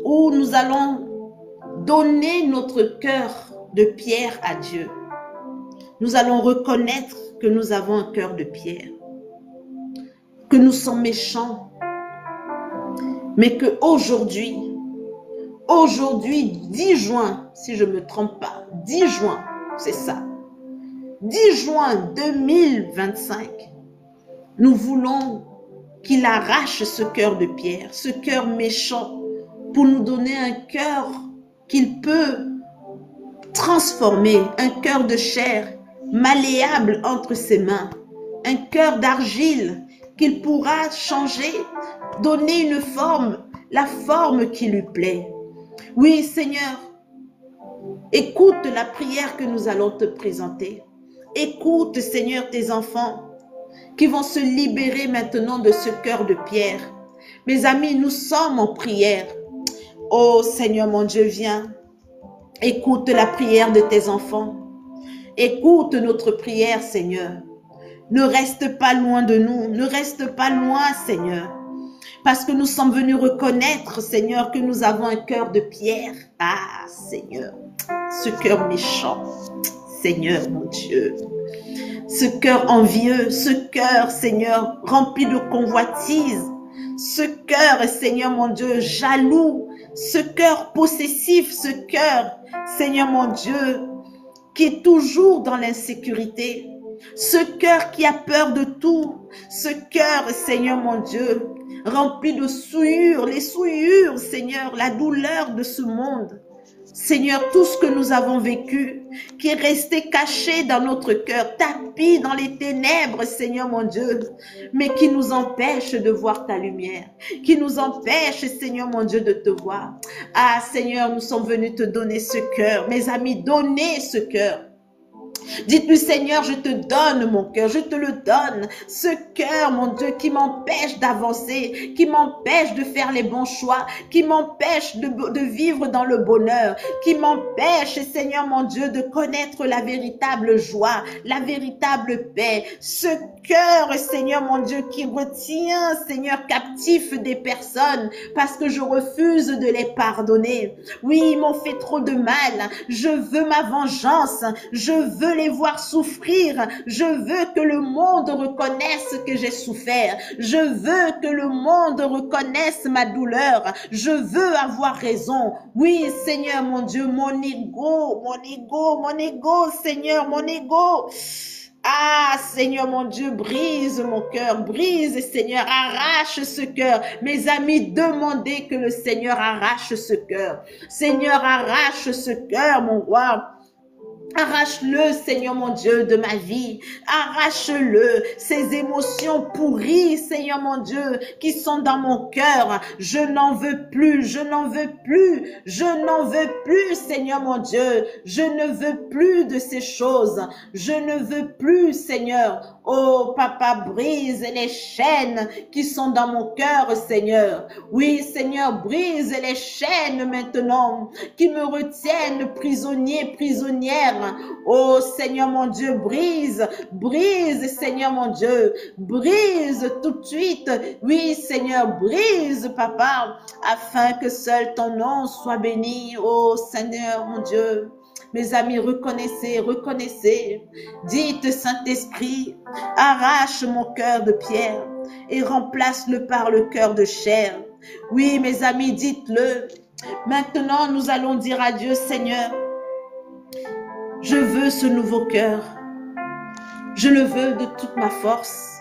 où nous allons donner notre cœur de pierre à Dieu. Nous allons reconnaître que nous avons un cœur de pierre, que nous sommes méchants, mais que aujourd'hui, 10 juin, si je ne me trompe pas, 10 juin, c'est ça, 10 juin 2025, nous voulons qu'il arrache ce cœur de pierre, ce cœur méchant, pour nous donner un cœur qu'il peut transformer, un cœur de chair malléable entre ses mains, un cœur d'argile qu'il pourra changer, donner une forme, la forme qui lui plaît. Oui, Seigneur, écoute la prière que nous allons te présenter. Écoute, Seigneur, tes enfants qui vont se libérer maintenant de ce cœur de pierre. Mes amis, nous sommes en prière. Oh Seigneur mon Dieu, viens. Écoute la prière de tes enfants. Écoute notre prière, Seigneur. Ne reste pas loin de nous. Ne reste pas loin, Seigneur. Parce que nous sommes venus reconnaître, Seigneur, que nous avons un cœur de pierre. Ah, Seigneur, ce cœur méchant. Seigneur, mon Dieu. Ce cœur envieux, ce cœur, Seigneur, rempli de convoitise. Ce cœur, Seigneur, mon Dieu, jaloux. Ce cœur possessif, ce cœur, Seigneur, mon Dieu, qui est toujours dans l'insécurité. Ce cœur qui a peur de tout. Ce cœur, Seigneur, mon Dieu, rempli de souillures, les souillures, Seigneur, la douleur de ce monde. Seigneur, tout ce que nous avons vécu, qui est resté caché dans notre cœur, tapi dans les ténèbres, Seigneur mon Dieu, mais qui nous empêche de voir ta lumière, qui nous empêche, Seigneur mon Dieu, de te voir. Ah, Seigneur, nous sommes venus te donner ce cœur. Mes amis, donnez ce cœur. Dites-lui, Seigneur, je te donne mon cœur, je te le donne. Ce cœur, mon Dieu, qui m'empêche d'avancer, qui m'empêche de faire les bons choix, qui m'empêche de vivre dans le bonheur, qui m'empêche, Seigneur, mon Dieu, de connaître la véritable joie, la véritable paix. Ce cœur, Seigneur, mon Dieu, qui retient, Seigneur, captif des personnes parce que je refuse de les pardonner. Oui, ils m'ont fait trop de mal. Je veux ma vengeance. Je veux les voir souffrir. Je veux que le monde reconnaisse que j'ai souffert. Je veux que le monde reconnaisse ma douleur. Je veux avoir raison. Oui, Seigneur, mon Dieu, mon ego, Seigneur, mon ego. Ah, Seigneur, mon Dieu, brise mon cœur, brise, Seigneur, arrache ce cœur. Mes amis, demandez que le Seigneur arrache ce cœur. Seigneur, arrache ce cœur, mon roi. Arrache-le, Seigneur mon Dieu, de ma vie. Arrache-le, ces émotions pourries, Seigneur mon Dieu, qui sont dans mon cœur. Je n'en veux plus, je n'en veux plus, je n'en veux plus, Seigneur mon Dieu. Je ne veux plus de ces choses. Je ne veux plus, Seigneur. Oh, Papa, brise les chaînes qui sont dans mon cœur, Seigneur. Oui, Seigneur, brise les chaînes maintenant qui me retiennent prisonnier, prisonnière. Oh Seigneur mon Dieu, brise, brise Seigneur mon Dieu, brise tout de suite. Oui Seigneur, brise Papa, afin que seul ton nom soit béni. Oh Seigneur mon Dieu. Mes amis, reconnaissez, reconnaissez. Dites Saint-Esprit, arrache mon cœur de pierre et remplace-le par le cœur de chair. Oui mes amis, dites-le. Maintenant nous allons dire à Dieu, Seigneur, je veux ce nouveau cœur. Je le veux de toute ma force.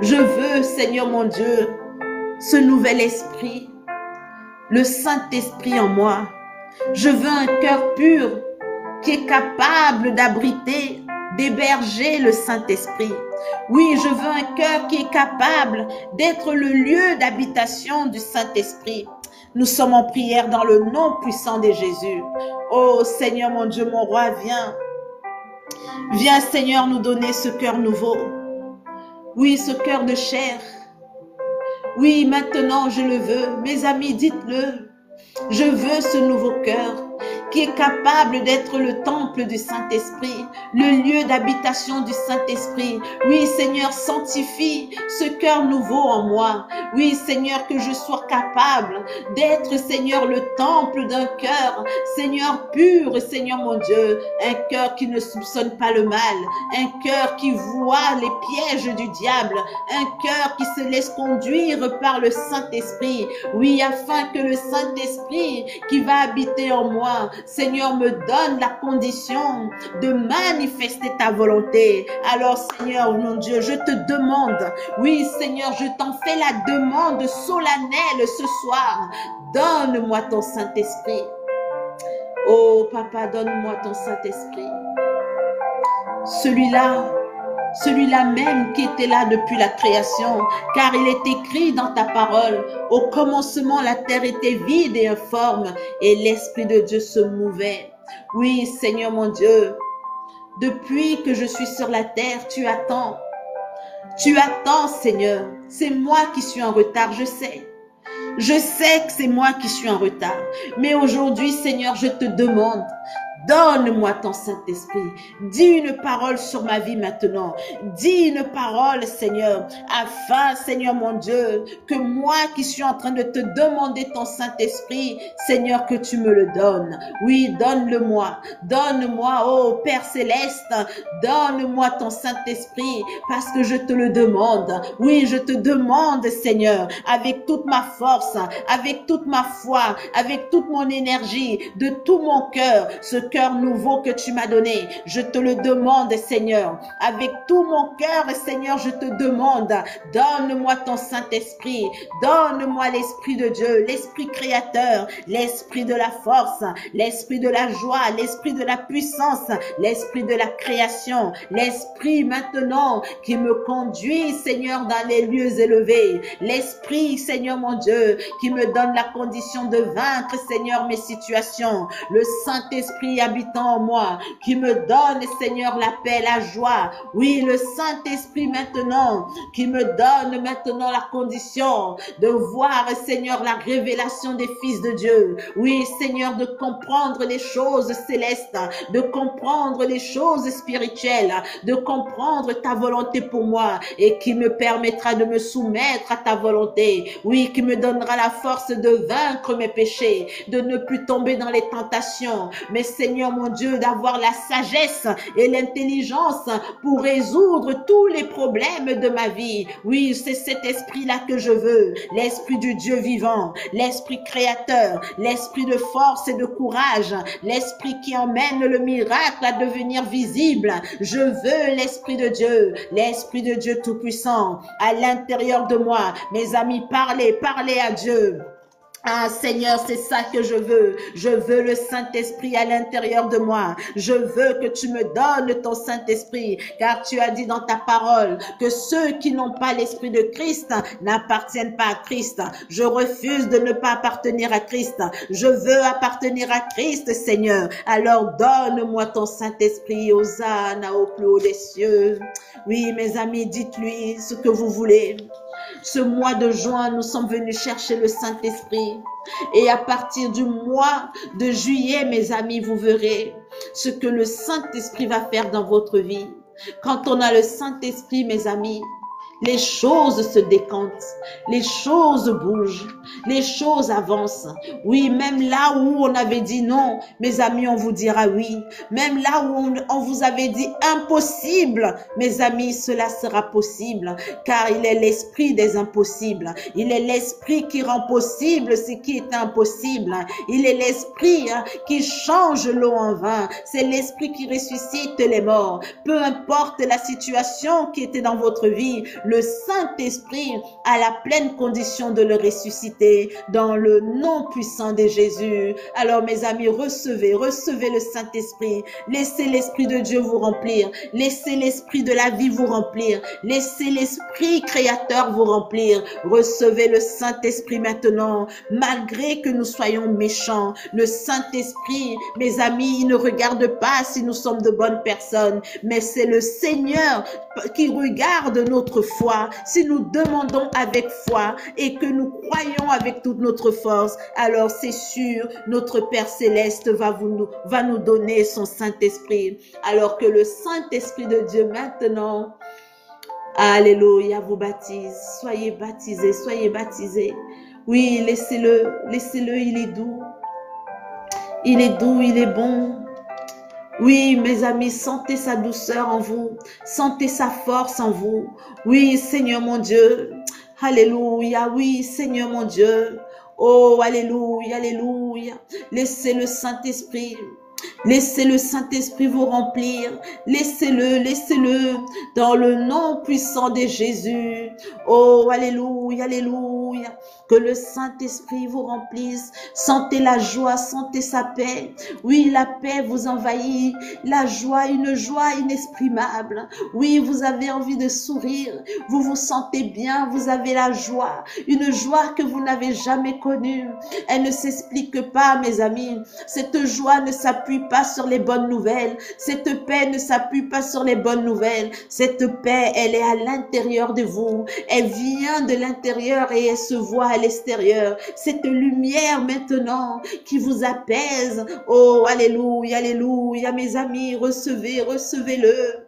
Je veux, Seigneur mon Dieu, ce nouvel esprit, le Saint-Esprit en moi. Je veux un cœur pur qui est capable d'abriter, d'héberger le Saint-Esprit. Oui, je veux un cœur qui est capable d'être le lieu d'habitation du Saint-Esprit. Nous sommes en prière dans le nom puissant de Jésus. Oh Seigneur mon Dieu, mon roi, viens. Viens Seigneur nous donner ce cœur nouveau. Oui, ce cœur de chair. Oui, maintenant je le veux. Mes amis, dites-le. Je veux ce nouveau cœur qui est capable d'être le temple du Saint-Esprit, le lieu d'habitation du Saint-Esprit. Oui, Seigneur, sanctifie ce cœur nouveau en moi. Oui, Seigneur, que je sois capable d'être, Seigneur, le temple d'un cœur, Seigneur, pur, Seigneur mon Dieu, un cœur qui ne soupçonne pas le mal, un cœur qui voit les pièges du diable, un cœur qui se laisse conduire par le Saint-Esprit. Oui, afin que le Saint-Esprit qui va habiter en moi, Seigneur, me donne la condition de manifester ta volonté. Alors, Seigneur, mon Dieu, je te demande, oui, Seigneur, je t'en fais la demande solennelle ce soir. Donne-moi ton Saint-Esprit. Oh, Papa, donne-moi ton Saint-Esprit. Celui-là même qui était là depuis la création, car il est écrit dans ta parole, au commencement la terre était vide et informe, et l'Esprit de Dieu se mouvait. Oui, Seigneur mon Dieu, depuis que je suis sur la terre, tu attends. Tu attends, Seigneur. C'est moi qui suis en retard, je sais. Je sais que c'est moi qui suis en retard. Mais aujourd'hui, Seigneur, je te demande, donne-moi ton Saint-Esprit. Dis une parole sur ma vie maintenant. Dis une parole, Seigneur, afin, Seigneur mon Dieu, que moi qui suis en train de te demander ton Saint-Esprit, Seigneur, que tu me le donnes. Oui, donne-le-moi. Donne-moi, oh Père Céleste, donne-moi ton Saint-Esprit parce que je te le demande. Oui, je te demande, Seigneur, avec toute ma force, avec toute ma foi, avec toute mon énergie, de tout mon cœur, ce cœur nouveau que tu m'as donné. Je te le demande, Seigneur. Avec tout mon cœur, Seigneur, je te demande, donne-moi ton Saint-Esprit. Donne-moi l'Esprit de Dieu, l'Esprit créateur, l'Esprit de la force, l'Esprit de la joie, l'Esprit de la puissance, l'Esprit de la création, l'Esprit maintenant qui me conduit, Seigneur, dans les lieux élevés. L'Esprit, Seigneur mon Dieu, qui me donne la condition de vaincre, Seigneur, mes situations. Le Saint-Esprit habitant en moi, qui me donne, Seigneur, la paix, la joie. Oui, le Saint-Esprit maintenant, qui me donne maintenant la condition de voir, Seigneur, la révélation des fils de Dieu. Oui, Seigneur, de comprendre les choses célestes, de comprendre les choses spirituelles, de comprendre ta volonté pour moi et qui me permettra de me soumettre à ta volonté. Oui, qui me donnera la force de vaincre mes péchés, de ne plus tomber dans les tentations. Mais Seigneur mon Dieu, d'avoir la sagesse et l'intelligence pour résoudre tous les problèmes de ma vie. Oui, c'est cet esprit-là que je veux. L'esprit du Dieu vivant, l'esprit créateur, l'esprit de force et de courage, l'esprit qui emmène le miracle à devenir visible. Je veux l'esprit de Dieu tout-puissant à l'intérieur de moi. Mes amis, parlez à Dieu. Ah Seigneur, c'est ça que je veux. Je veux le Saint-Esprit à l'intérieur de moi. Je veux que tu me donnes ton Saint-Esprit, car tu as dit dans ta parole que ceux qui n'ont pas l'Esprit de Christ n'appartiennent pas à Christ. Je refuse de ne pas appartenir à Christ. Je veux appartenir à Christ, Seigneur. Alors donne-moi ton Saint-Esprit, Hosanna au plus haut des cieux. Oui, mes amis, dites-lui ce que vous voulez. Ce mois de juin, nous sommes venus chercher le Saint-Esprit. Et à partir du mois de juillet, mes amis, vous verrez ce que le Saint-Esprit va faire dans votre vie. Quand on a le Saint-Esprit, mes amis, les choses se décantent, les choses bougent, les choses avancent. Oui, même là où on avait dit non, mes amis, on vous dira oui. Même là où on vous avait dit impossible, mes amis, cela sera possible. Car il est l'esprit des impossibles. Il est l'esprit qui rend possible ce qui est impossible. Il est l'esprit qui change l'eau en vin. C'est l'esprit qui ressuscite les morts. Peu importe la situation qui était dans votre vie, le Saint-Esprit a la pleine condition de le ressusciter dans le nom puissant de Jésus. Alors mes amis, recevez le Saint-Esprit. Laissez l'Esprit de Dieu vous remplir. Laissez l'Esprit de la vie vous remplir. Laissez l'Esprit créateur vous remplir. Recevez le Saint-Esprit maintenant, malgré que nous soyons méchants. Le Saint-Esprit, mes amis, il ne regarde pas si nous sommes de bonnes personnes, mais c'est le Seigneur qui regarde notre foi, si nous demandons avec foi et que nous croyons avec toute notre force, alors c'est sûr, notre Père Céleste va nous donner son Saint-Esprit. Alors que le Saint-Esprit de Dieu maintenant, alléluia, vous baptise. Soyez baptisés, soyez baptisés. Oui, laissez-le, laissez-le, il est doux. Il est doux, il est bon. Oui, mes amis, sentez sa douceur en vous. Sentez sa force en vous. Oui, Seigneur mon Dieu. Alléluia. Oui, Seigneur mon Dieu. Oh, alléluia, alléluia. Laissez le Saint-Esprit. Laissez le Saint-Esprit vous remplir. Laissez-le, laissez-le dans le nom puissant de Jésus. Oh, alléluia, alléluia. Que le Saint-Esprit vous remplisse. Sentez la joie, sentez sa paix. Oui, la paix vous envahit. La joie, une joie inexprimable. Oui, vous avez envie de sourire. Vous vous sentez bien, vous avez la joie. Une joie que vous n'avez jamais connue. Elle ne s'explique pas, mes amis. Cette joie ne s'appuie pas sur les bonnes nouvelles. Cette paix ne s'appuie pas sur les bonnes nouvelles. Cette paix, elle est à l'intérieur de vous. Elle vient de l'intérieur et elle se voit à l'extérieur. Cette lumière maintenant qui vous apaise. Oh, alléluia, alléluia, mes amis, recevez, recevez-le.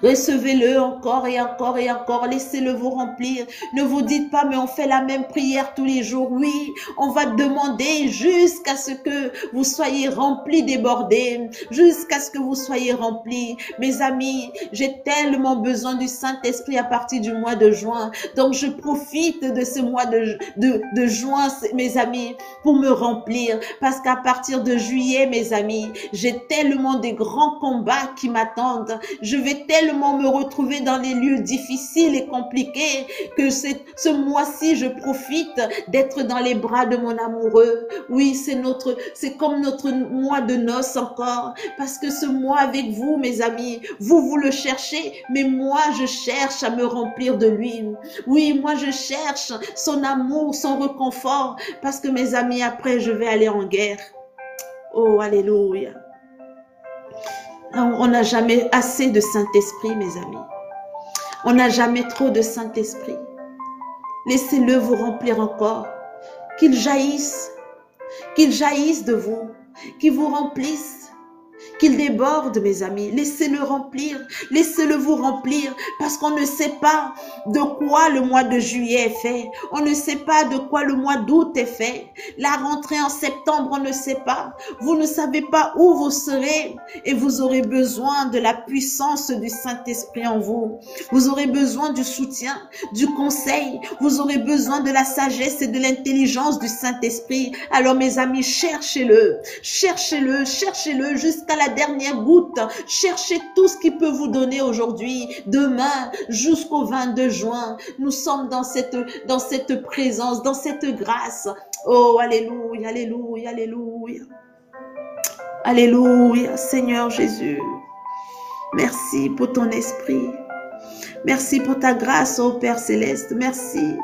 Recevez-le encore et encore et encore. Laissez-le vous remplir. Ne vous dites pas, mais on fait la même prière tous les jours. Oui, on va demander jusqu'à ce que vous soyez remplis, débordés. Jusqu'à ce que vous soyez remplis. Mes amis, j'ai tellement besoin du Saint-Esprit à partir du mois de juin. Donc, je profite de ce mois de juin, mes amis, pour me remplir. Parce qu'à partir de juillet, mes amis, j'ai tellement de grands combats qui m'attendent. Je vais tellement me retrouver dans les lieux difficiles et compliqués que ce mois-ci, je profite d'être dans les bras de mon amoureux. Oui, c'est comme notre mois de noces encore. Parce que ce mois avec vous, mes amis, vous le cherchez, mais moi, je cherche à me remplir de lui. Oui, moi, je cherche son amour, son réconfort. Parce que mes amis, après, je vais aller en guerre. Oh, alléluia. On n'a jamais assez de Saint-Esprit, mes amis. On n'a jamais trop de Saint-Esprit. Laissez-le vous remplir encore. Qu'il jaillisse de vous, qu'il vous remplisse. Qu'il déborde, mes amis. Laissez-le remplir. Laissez-le vous remplir. Parce qu'on ne sait pas de quoi le mois de juillet est fait. On ne sait pas de quoi le mois d'août est fait. La rentrée en septembre, on ne sait pas. Vous ne savez pas où vous serez. Et vous aurez besoin de la puissance du Saint-Esprit en vous. Vous aurez besoin du soutien, du conseil. Vous aurez besoin de la sagesse et de l'intelligence du Saint-Esprit. Alors, mes amis, cherchez-le. Cherchez-le, cherchez-le jusqu'à la dernière goutte. Cherchez tout ce qu'il peut vous donner aujourd'hui, demain, jusqu'au 22 juin. Nous sommes dans cette présence, dans cette grâce. Oh, alléluia, alléluia, alléluia. Alléluia, Seigneur Jésus. Merci pour ton esprit. Merci pour ta grâce, ô Père Céleste. Merci.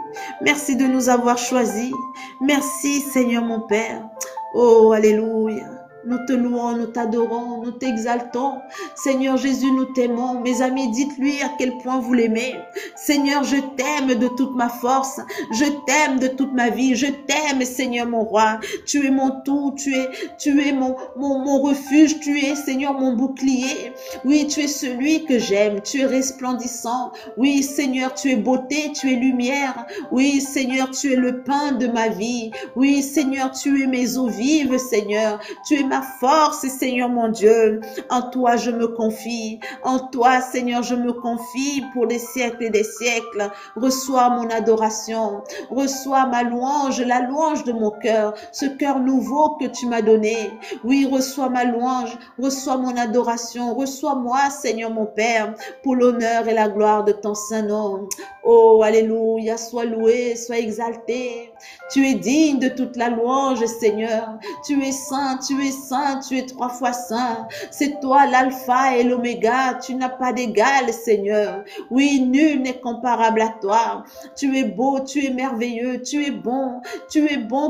Merci de nous avoir choisis. Merci, Seigneur mon Père. Oh, alléluia. Nous te louons, nous t'adorons, nous t'exaltons. Seigneur Jésus, nous t'aimons. Mes amis, dites-lui à quel point vous l'aimez. Seigneur, je t'aime de toute ma force. Je t'aime de toute ma vie. Je t'aime, Seigneur mon roi. Tu es mon tout. Tu es mon refuge. Tu es, Seigneur, mon bouclier. Oui, tu es celui que j'aime. Tu es resplendissant. Oui, Seigneur, tu es beauté. Tu es lumière. Oui, Seigneur, tu es le pain de ma vie. Oui, Seigneur, tu es mes eaux vives, Seigneur. Tu es ma force, Seigneur mon Dieu. En toi, je me confie. En toi, Seigneur, je me confie pour des siècles et des siècles. Reçois mon adoration. Reçois ma louange, la louange de mon cœur. Ce cœur nouveau que tu m'as donné. Oui, reçois ma louange. Reçois mon adoration. Reçois-moi, Seigneur mon Père, pour l'honneur et la gloire de ton saint nom. Oh, alléluia. Sois loué, sois exalté. Tu es digne de toute la louange, Seigneur. Tu es saint, tu es saint, tu es 3 fois saint. C'est toi l'alpha et l'oméga, tu n'as pas d'égal, Seigneur. Oui, nul n'est comparable à toi. Tu es beau, tu es merveilleux, tu es bon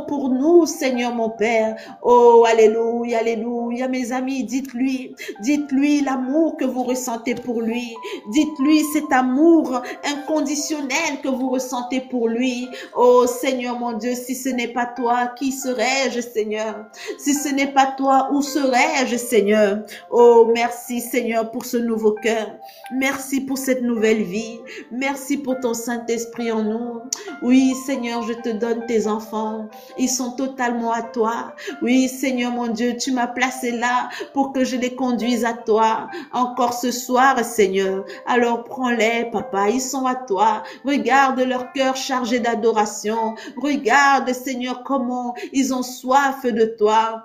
pour nous, Seigneur mon Père. Oh, alléluia, alléluia, mes amis, dites-lui l'amour que vous ressentez pour lui. Dites-lui cet amour inconditionnel que vous ressentez pour lui. Oh, Seigneur mon Dieu, si ce n'est pas toi, qui serais-je, Seigneur? Si ce n'est pas toi, où serais-je, Seigneur? Oh, merci, Seigneur, pour ce nouveau cœur. Merci pour cette nouvelle vie. Merci pour ton Saint-Esprit en nous. Oui, Seigneur, je te donne tes enfants. Ils sont totalement à toi. Oui, Seigneur mon Dieu, tu m'as placé là pour que je les conduise à toi. Encore ce soir, Seigneur. Alors prends-les, papa. Ils sont à toi. Regarde leur cœur chargé d'adoration. Regarde, Seigneur, comment ils ont soif de toi.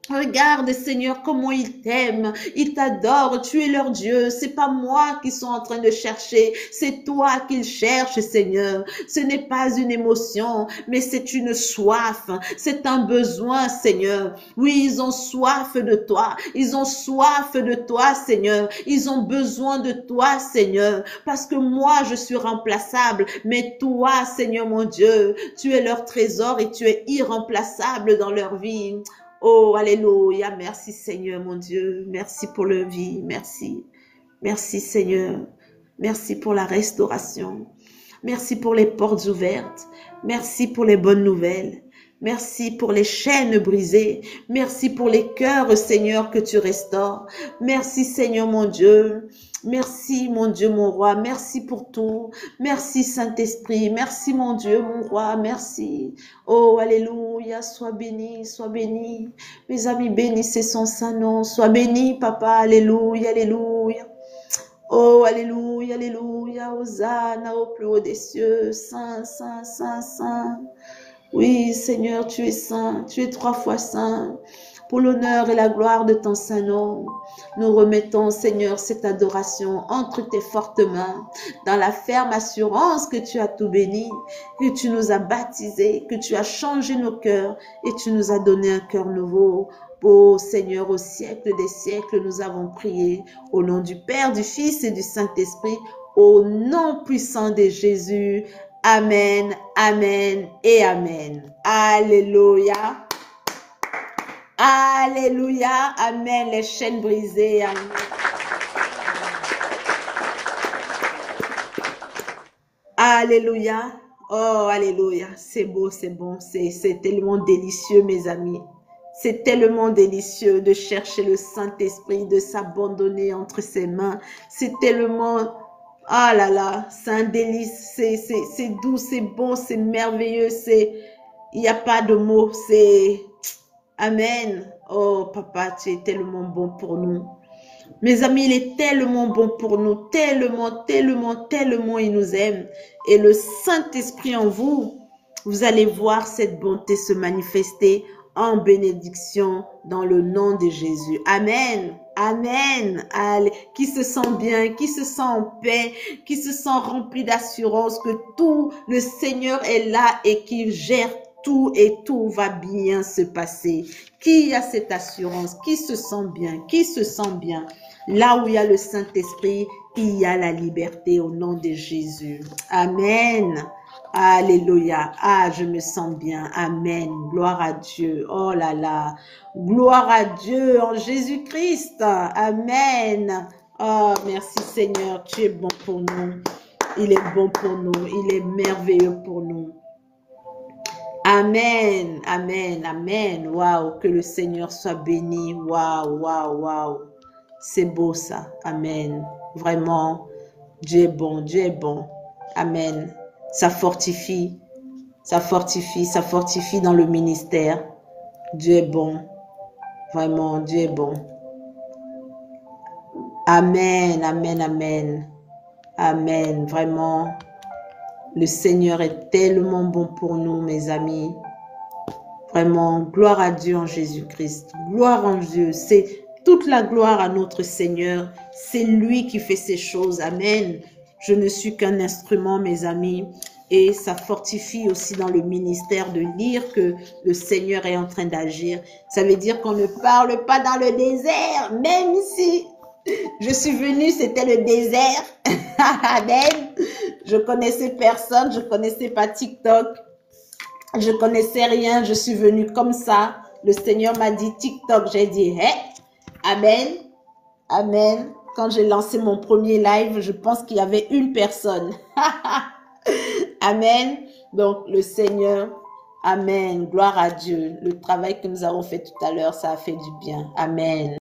Regarde, Seigneur, comment ils t'aiment, ils t'adorent, tu es leur Dieu. C'est pas moi qui sont en train de chercher, c'est toi qu'ils cherchent, Seigneur. Ce n'est pas une émotion, mais c'est une soif, c'est un besoin, Seigneur. Oui, ils ont soif de toi, ils ont soif de toi, Seigneur. Ils ont besoin de toi, Seigneur, parce que moi, je suis remplaçable, mais toi, Seigneur mon Dieu, tu es leur trésor et tu es irremplaçable dans leur vie. Oh, alléluia, merci Seigneur mon Dieu, merci pour leur vie, merci. Merci Seigneur, merci pour la restauration, merci pour les portes ouvertes, merci pour les bonnes nouvelles, merci pour les chaînes brisées, merci pour les cœurs Seigneur que tu restaures, merci Seigneur mon Dieu. Merci mon Dieu, mon roi, merci pour tout. Merci Saint-Esprit, merci mon Dieu, mon roi, merci. Oh, alléluia, sois béni, sois béni. Mes amis, bénissez son saint nom, sois béni, papa, alléluia, alléluia. Oh, alléluia, alléluia, Hosanna au plus haut des cieux, saint, saint, saint, saint. Oui, Seigneur, tu es saint, tu es 3 fois saint. Pour l'honneur et la gloire de ton saint nom, nous remettons, Seigneur, cette adoration entre tes fortes mains, dans la ferme assurance que tu as tout béni, que tu nous as baptisés, que tu as changé nos cœurs et tu nous as donné un cœur nouveau. Ô Seigneur, au siècle des siècles, nous avons prié au nom du Père, du Fils et du Saint-Esprit, au nom puissant de Jésus. Amen, amen et amen. Alléluia. Alléluia, amen, les chaînes brisées, amen. Alléluia, oh, alléluia, c'est beau, c'est bon, c'est tellement délicieux, mes amis. C'est tellement délicieux de chercher le Saint-Esprit, de s'abandonner entre ses mains. C'est tellement, ah là là, c'est un délice, c'est doux, c'est bon, c'est merveilleux, il n'y a pas de mots, c'est... Amen. Oh, papa, tu es tellement bon pour nous. Mes amis, il est tellement bon pour nous. Tellement, tellement, tellement il nous aime. Et le Saint-Esprit en vous, vous allez voir cette bonté se manifester en bénédiction dans le nom de Jésus. Amen. Amen. Allez. Qui se sent bien, qui se sent en paix, qui se sent rempli d'assurance que tout le Seigneur est là et qu'il gère tout et tout va bien se passer. Qui a cette assurance? Qui se sent bien? Qui se sent bien? Là où il y a le Saint-Esprit, il y a la liberté au nom de Jésus. Amen. Alléluia. Ah, je me sens bien. Amen. Gloire à Dieu. Oh là là. Gloire à Dieu en Jésus-Christ. Amen. Oh, merci Seigneur. Tu es bon pour nous. Il est bon pour nous. Il est merveilleux pour nous. Amen, amen, amen. Waouh, que le Seigneur soit béni. Waouh, waouh, waouh. C'est beau ça. Amen. Vraiment, Dieu est bon, Dieu est bon. Amen. Ça fortifie, ça fortifie, ça fortifie dans le ministère. Dieu est bon. Vraiment, Dieu est bon. Amen, amen, amen. Amen, vraiment. Le Seigneur est tellement bon pour nous, mes amis. Vraiment, gloire à Dieu en Jésus-Christ. Gloire en Dieu. C'est toute la gloire à notre Seigneur. C'est lui qui fait ces choses. Amen. Je ne suis qu'un instrument, mes amis. Et ça fortifie aussi dans le ministère de lire que le Seigneur est en train d'agir. Ça veut dire qu'on ne parle pas dans le désert, même si je suis venue, c'était le désert. Amen. Je connaissais personne, je connaissais pas TikTok, je connaissais rien, je suis venue comme ça. Le Seigneur m'a dit TikTok, j'ai dit, hey, amen, amen. Quand j'ai lancé mon premier live, je pense qu'il y avait une personne. Amen. Donc, le Seigneur, amen. Gloire à Dieu. Le travail que nous avons fait tout à l'heure, ça a fait du bien. Amen.